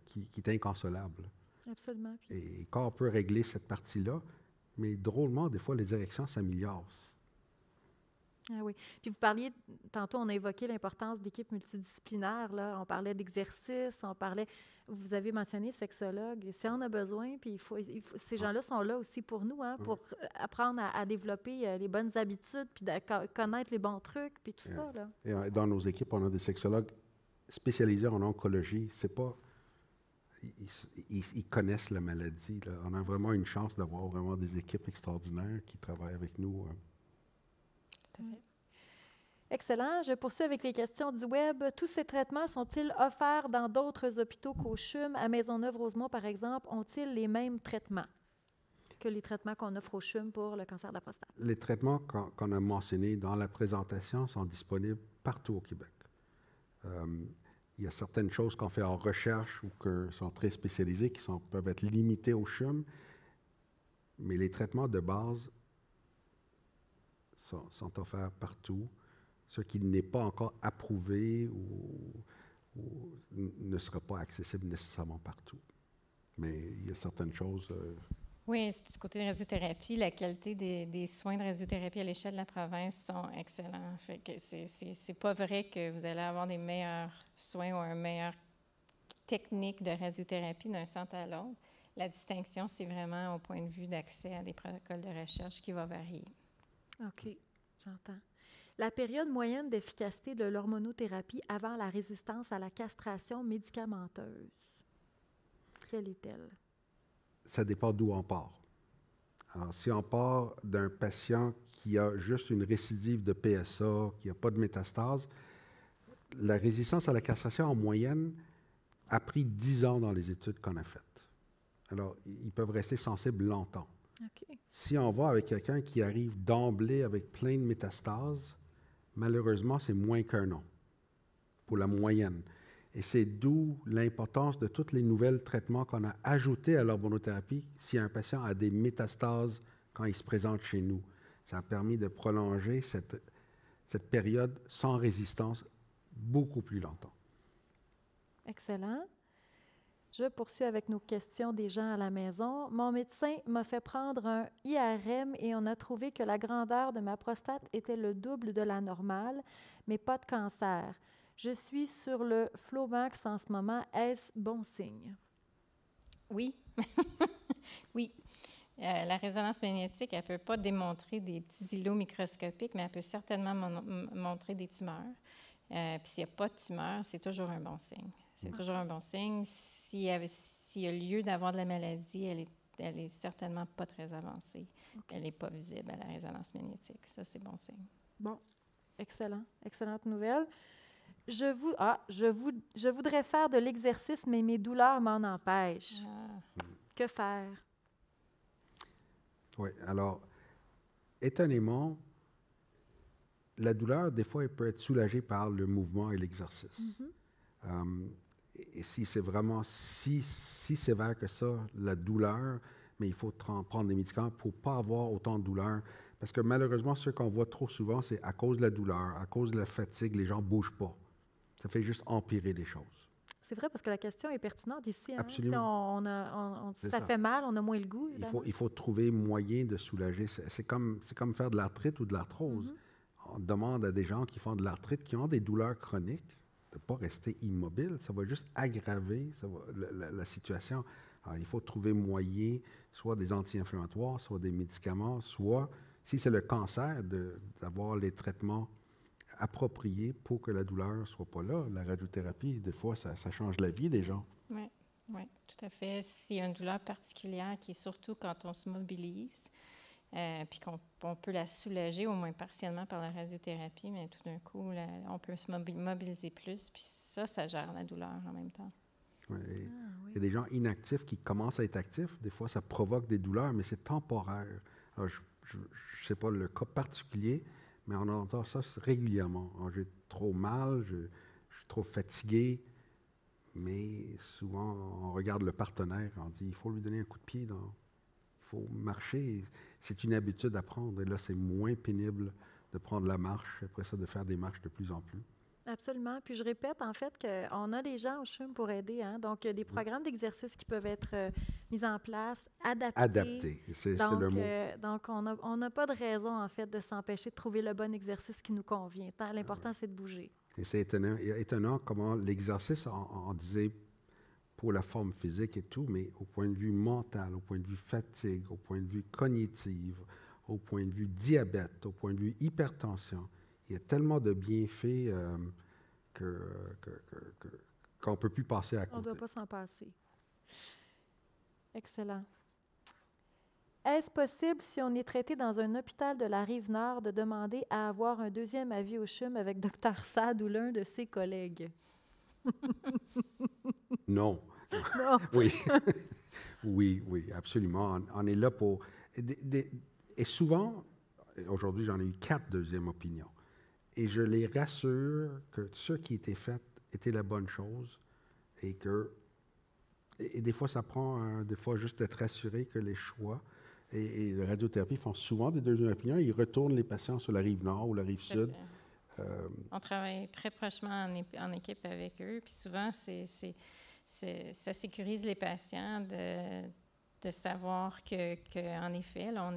qui est inconsolable. Absolument. Et quand on peut régler cette partie-là, mais drôlement, des fois, les érections s'améliorent. Ah oui. Puis vous parliez, tantôt, on a évoqué l'importance d'équipes multidisciplinaires. Là. On parlait d'exercice, vous avez mentionné sexologue. Si on a besoin, puis ces gens-là sont là aussi pour nous, pour apprendre à développer les bonnes habitudes, puis de connaître les bons trucs, puis tout ça. Là. Et dans nos équipes, on a des sexologues spécialisés en oncologie. C'est pas... Ils connaissent la maladie. Là. On a vraiment une chance d'avoir vraiment des équipes extraordinaires qui travaillent avec nous. Tout à fait. Excellent. Je poursuis avec les questions du web. Tous ces traitements sont-ils offerts dans d'autres hôpitaux qu'au CHUM? À Maisonneuve-Rosemont, par exemple, ont-ils les mêmes traitements que les traitements qu'on offre au CHUM pour le cancer de la prostate? Les traitements qu'on a mentionnés dans la présentation sont disponibles partout au Québec. Il y a certaines choses qu'on fait en recherche ou qui sont très spécialisées, qui peuvent être limitées au CHUM, Mais les traitements de base sont offerts partout. Ce qui n'est pas encore approuvé ou ne sera pas accessible nécessairement partout. Mais il y a certaines choses... Oui, du côté de radiothérapie, la qualité des soins de radiothérapie à l'échelle de la province sont excellents. Fait que c'est pas vrai que vous allez avoir des meilleurs soins ou une meilleure technique de radiothérapie d'un centre à l'autre. La distinction, c'est vraiment au point de vue d'accès à des protocoles de recherche qui va varier. OK, j'entends. La période moyenne d'efficacité de l'hormonothérapie avant la résistance à la castration médicamenteuse, quelle est-elle? Ça dépend d'où on part. Alors, si on part d'un patient qui a juste une récidive de PSA, qui n'a pas de métastase, la résistance à la castration en moyenne a pris 10 ans dans les études qu'on a faites. Alors, ils peuvent rester sensibles longtemps. OK. Si on va avec quelqu'un qui arrive d'emblée avec plein de métastases, malheureusement, c'est moins qu'1 an pour la moyenne. Et c'est d'où l'importance de tous les nouveaux traitements qu'on a ajoutés à l'hormonothérapie si un patient a des métastases quand il se présente chez nous. Ça a permis de prolonger cette période sans résistance beaucoup plus longtemps. Excellent. Je poursuis avec nos questions des gens à la maison. Mon médecin m'a fait prendre un IRM et on a trouvé que la grandeur de ma prostate était le double de la normale, mais pas de cancer. Je suis sur le Flomax en ce moment. Est-ce bon signe? Oui. Oui. La résonance magnétique, elle ne peut pas démontrer des petits îlots microscopiques, mais elle peut certainement montrer des tumeurs. Puis s'il n'y a pas de tumeur, c'est toujours un bon signe. C'est toujours un bon signe. S'il y a lieu d'avoir de la maladie, elle est certainement pas très avancée. Okay. Elle n'est pas visible à la résonance magnétique. Ça, c'est bon signe. Bon. Excellent. Excellente nouvelle. Je voudrais faire de l'exercice, mais mes douleurs m'en empêchent. Que faire? Oui, alors, étonnamment, la douleur, des fois, elle peut être soulagée par le mouvement et l'exercice. Et si c'est vraiment si sévère que ça, la douleur, mais il faut prendre des médicaments pour ne pas avoir autant de douleur. Parce que malheureusement, ce qu'on voit trop souvent, c'est à cause de la douleur, à cause de la fatigue, les gens ne bougent pas. Ça fait juste empirer les choses. C'est vrai, parce que la question est pertinente ici. Hein? Absolument. Si ça fait mal, on a moins le goût. Il faut trouver moyen de soulager. C'est comme faire de l'arthrite ou de l'arthrose. On demande à des gens qui font de l'arthrite, qui ont des douleurs chroniques, de ne pas rester immobile. Ça va juste aggraver la situation. Alors, il faut trouver moyen, soit des anti-inflammatoires, soit des médicaments, soit, si c'est le cancer, d'avoir les traitements appropriés pour que la douleur ne soit pas là. La radiothérapie, des fois, ça change la vie des gens. Oui, tout à fait. S'il y a une douleur particulière qui est surtout quand on se mobilise, puis qu'on peut la soulager au moins partiellement par la radiothérapie, mais tout d'un coup, on peut se mobiliser plus, puis ça gère la douleur en même temps. Oui. Il y a des gens inactifs qui commencent à être actifs. Des fois, ça provoque des douleurs, mais c'est temporaire. Alors, je ne sais pas le cas particulier, mais on entend ça régulièrement. Alors, j'ai trop mal, je suis trop fatigué, mais souvent, on regarde le partenaire, on dit, il faut lui donner un coup de pied, il faut marcher. C'est une habitude à prendre, et là, c'est moins pénible de prendre la marche, après ça, de faire des marches de plus en plus. Absolument. Puis je répète, en fait, qu'on a des gens au CHUM pour aider. Hein? Donc, il y a des programmes d'exercice qui peuvent être mis en place, adaptés. Adaptés, c'est le mot. Donc, on n'a pas de raison, en fait, de s'empêcher de trouver le bon exercice qui nous convient. L'important, c'est de bouger. Et c'est étonnant comment l'exercice, on disait pour la forme physique et tout, mais au point de vue mental, au point de vue fatigue, au point de vue cognitive, au point de vue diabète, au point de vue hypertension, il y a tellement de bienfaits qu'on ne peut plus passer à côté. On ne doit pas s'en passer. Excellent. Est-ce possible, si on est traité dans un hôpital de la Rive-Nord, de demander à avoir un deuxième avis au CHUM avec Dr Sad ou l'un de ses collègues? Non. Non. Oui. Oui, absolument. On est là pour... Et souvent, aujourd'hui, j'en ai eu 4 deuxièmes opinions. Et je les rassure que ce qui était fait était la bonne chose et que... Et des fois, ça prend des fois juste d'être rassuré que les choix... Et la radiothérapie font souvent des deuxièmes opinions. Ils retournent les patients sur la rive nord ou la rive sud. On travaille très prochement en équipe avec eux. Puis souvent, ça sécurise les patients de savoir qu'en effet, là,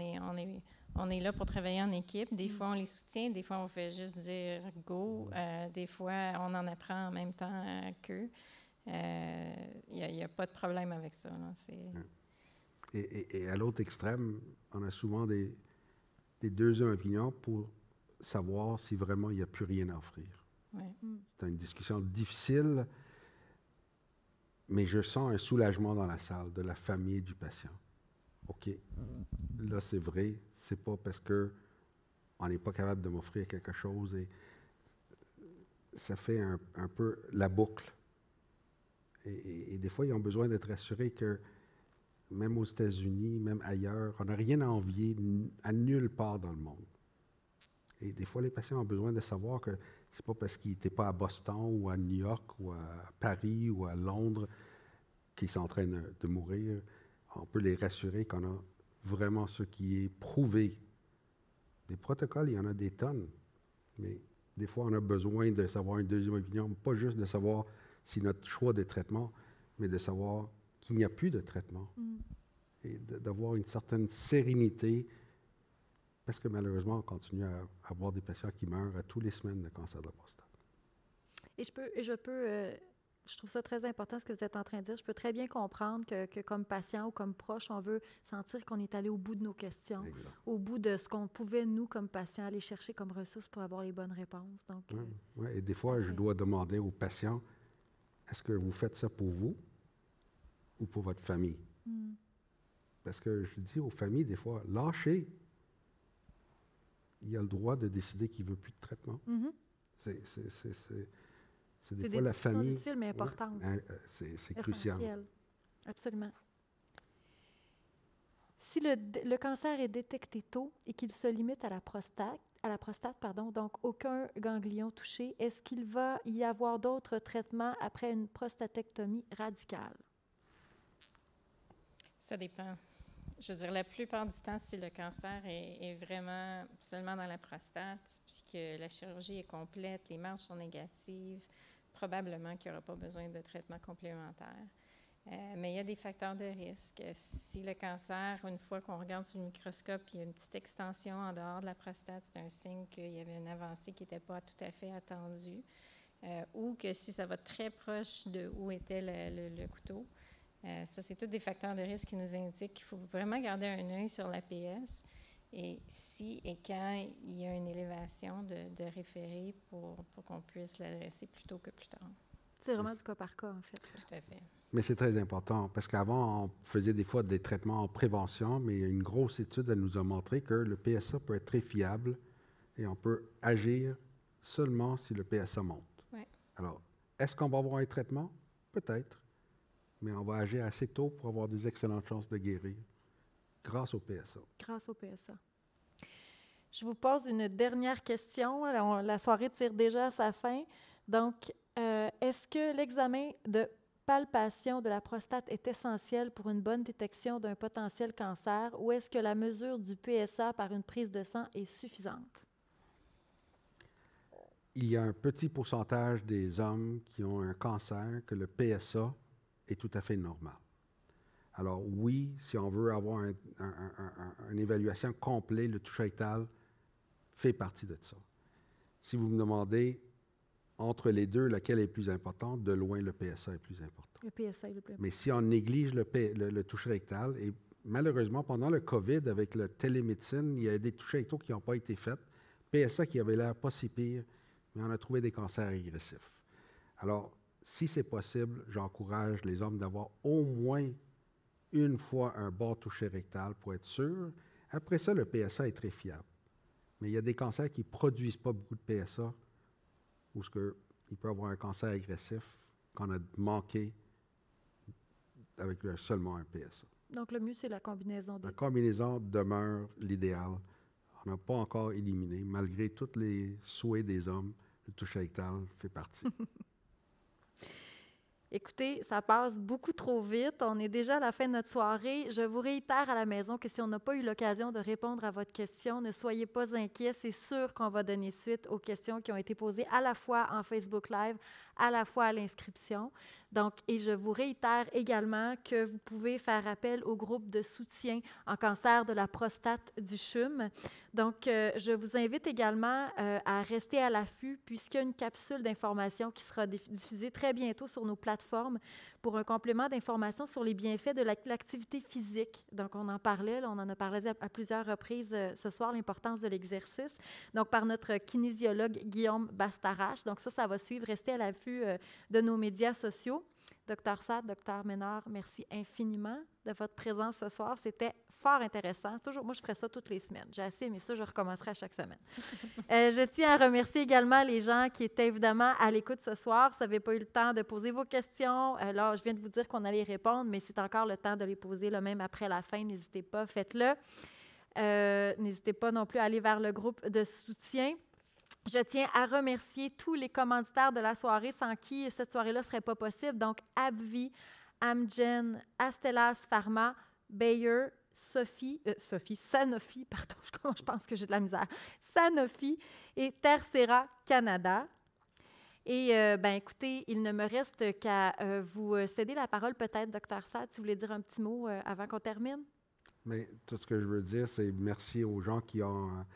on est là pour travailler en équipe. Des fois, on les soutient. Des fois, on fait juste dire « go ». Des fois, on en apprend en même temps qu'eux. Il n'y a pas de problème avec ça. Là. Et à l'autre extrême, on a souvent des deuxièmes opinions pour savoir si vraiment il n'y a plus rien à offrir. Ouais. C'est une discussion difficile, mais je sens un soulagement dans la salle de la famille du patient. OK, là c'est vrai, c'est pas parce qu'on n'est pas capable de m'offrir quelque chose et ça fait un peu la boucle. Et des fois, ils ont besoin d'être assurés que même aux États-Unis, même ailleurs, on n'a rien à envier à nulle part dans le monde. Et des fois, les patients ont besoin de savoir que c'est pas parce qu'ils n'étaient pas à Boston ou à New York ou à Paris ou à Londres qu'ils sont en train de mourir. On peut les rassurer qu'on a vraiment ce qui est prouvé. Des protocoles, il y en a des tonnes. Mais des fois, on a besoin de savoir une deuxième opinion, pas juste de savoir si notre choix de traitement, mais de savoir qu'il n'y a plus de traitement. Et d'avoir une certaine sérénité. Parce que malheureusement, on continue à avoir des patients qui meurent à tous les semaines de cancer de la prostate. Je trouve ça très important ce que vous êtes en train de dire. Je peux très bien comprendre que comme patient ou comme proche, on veut sentir qu'on est allé au bout de nos questions, Exact. au bout de ce qu'on pouvait, nous, comme patients, aller chercher comme ressources pour avoir les bonnes réponses. Donc, Oui, et des fois, je dois demander aux patients, est-ce que vous faites ça pour vous ou pour votre famille? Parce que je dis aux familles, des fois, lâchez. Il a le droit de décider qu'il ne veut plus de traitement. C'est des fois la famille. C'est difficile, mais importante. C'est crucial. Absolument. Si le cancer est détecté tôt et qu'il se limite à la prostate, donc aucun ganglion touché, est-ce qu'il va y avoir d'autres traitements après une prostatectomie radicale? Ça dépend. Je veux dire, la plupart du temps, si le cancer est vraiment seulement dans la prostate, puis que la chirurgie est complète, les marges sont négatives, probablement qu'il n'y aura pas besoin de traitement complémentaire. Mais il y a des facteurs de risque. Si le cancer, une fois qu'on regarde sur le microscope, il y a une petite extension en dehors de la prostate, c'est un signe qu'il y avait une avancée qui n'était pas tout à fait attendue. Ou que si ça va très proche de où était le couteau, ça, c'est tous des facteurs de risque qui nous indiquent qu'il faut vraiment garder un œil sur l'APS et si et quand il y a une élévation de référé pour qu'on puisse l'adresser plus tôt que plus tard. C'est vraiment du cas par cas, en fait. Tout à fait. Mais c'est très important parce qu'avant, on faisait des fois des traitements en prévention, mais une grosse étude elle nous a montré que le PSA peut être très fiable et on peut agir seulement si le PSA monte. Ouais. Alors, est-ce qu'on va avoir un traitement? Peut-être. Mais on va agir assez tôt pour avoir des excellentes chances de guérir grâce au PSA. Grâce au PSA. Je vous pose une dernière question. La soirée tire déjà à sa fin. Donc, est-ce que l'examen de palpation de la prostate est essentiel pour une bonne détection d'un potentiel cancer ou est-ce que la mesure du PSA par une prise de sang est suffisante? Il y a un petit pourcentage des hommes qui ont un cancer que le PSA est tout à fait normal. Alors oui, si on veut avoir une évaluation complète, le toucher rectal fait partie de ça. Si vous me demandez entre les deux, laquelle est plus importante, de loin le PSA est plus important. Le PSA est le plus important. Mais si on néglige le toucher rectal, et malheureusement pendant le COVID avec la télémédecine, il y a des touchés rectaux qui n'ont pas été faits, PSA qui avait l'air pas si pire, mais on a trouvé des cancers régressifs. Alors, si c'est possible, j'encourage les hommes d'avoir au moins une fois un bon toucher rectal pour être sûr. Après ça, le PSA est très fiable. Mais il y a des cancers qui ne produisent pas beaucoup de PSA ou il peut avoir un cancer agressif qu'on a manqué avec seulement un PSA. Donc, le mieux, c'est la combinaison des La combinaison demeure l'idéal. On n'a pas encore éliminé, malgré tous les souhaits des hommes, le toucher rectal fait partie. Écoutez, ça passe beaucoup trop vite. On est déjà à la fin de notre soirée. Je vous réitère à la maison que si on n'a pas eu l'occasion de répondre à votre question, ne soyez pas inquiets. C'est sûr qu'on va donner suite aux questions qui ont été posées à la fois en Facebook Live, à la fois à l'inscription. Donc, et je vous réitère également que vous pouvez faire appel au groupe de soutien en cancer de la prostate du CHUM. Donc, je vous invite également à rester à l'affût puisqu'il y a une capsule d'information qui sera diffusée très bientôt sur nos plateformes pour un complément d'information sur les bienfaits de l'activité physique. Donc, on en parlait, là, on en a parlé à plusieurs reprises ce soir, l'importance de l'exercice. Donc, par notre kinésiologue Guillaume Bastarache. Donc, ça va suivre. Restez à l'affût de nos médias sociaux. Dr Saad, Dr Ménard, merci infiniment de votre présence ce soir. C'était fort intéressant. Toujours, moi, je ferais ça toutes les semaines. J'ai assez aimé ça, je recommencerai à chaque semaine. Je tiens à remercier également les gens qui étaient évidemment à l'écoute ce soir. Si vous n'avez pas eu le temps de poser vos questions, là, je viens de vous dire qu'on allait y répondre, mais c'est encore le temps de les poser, là, même après la fin. N'hésitez pas, faites-le. N'hésitez pas non plus à aller vers le groupe de soutien. Je tiens à remercier tous les commanditaires de la soirée sans qui cette soirée-là ne serait pas possible. Donc, AbbVie, Amgen, Astellas Pharma, Bayer, Sanofi, pardon, je pense que j'ai de la misère, Sanofi et Tercera Canada. Et écoutez, il ne me reste qu'à vous céder la parole peut-être, Dr Saad, si vous voulez dire un petit mot avant qu'on termine. Mais tout ce que je veux dire, c'est merci aux gens qui ont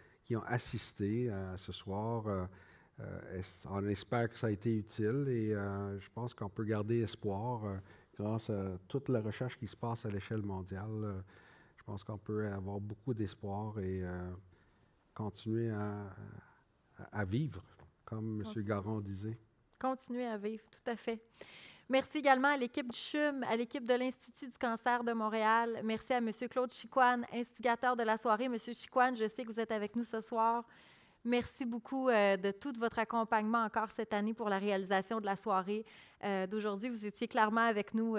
assisté ce soir. On espère que ça a été utile et je pense qu'on peut garder espoir grâce à toute la recherche qui se passe à l'échelle mondiale. Je pense qu'on peut avoir beaucoup d'espoir et continuer à vivre, comme M. Garon disait. Continuer à vivre, tout à fait. Merci également à l'équipe du CHUM, à l'équipe de l'Institut du cancer de Montréal. Merci à M. Claude Chicoine, instigateur de la soirée. M. Chicoine, je sais que vous êtes avec nous ce soir. Merci beaucoup de tout votre accompagnement encore cette année pour la réalisation de la soirée d'aujourd'hui. Vous étiez clairement avec nous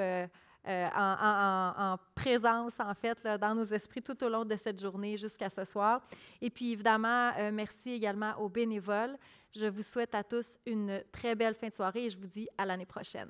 en présence, en fait, là, dans nos esprits tout au long de cette journée jusqu'à ce soir. Et puis, évidemment, merci également aux bénévoles. Je vous souhaite à tous une très belle fin de soirée et je vous dis à l'année prochaine.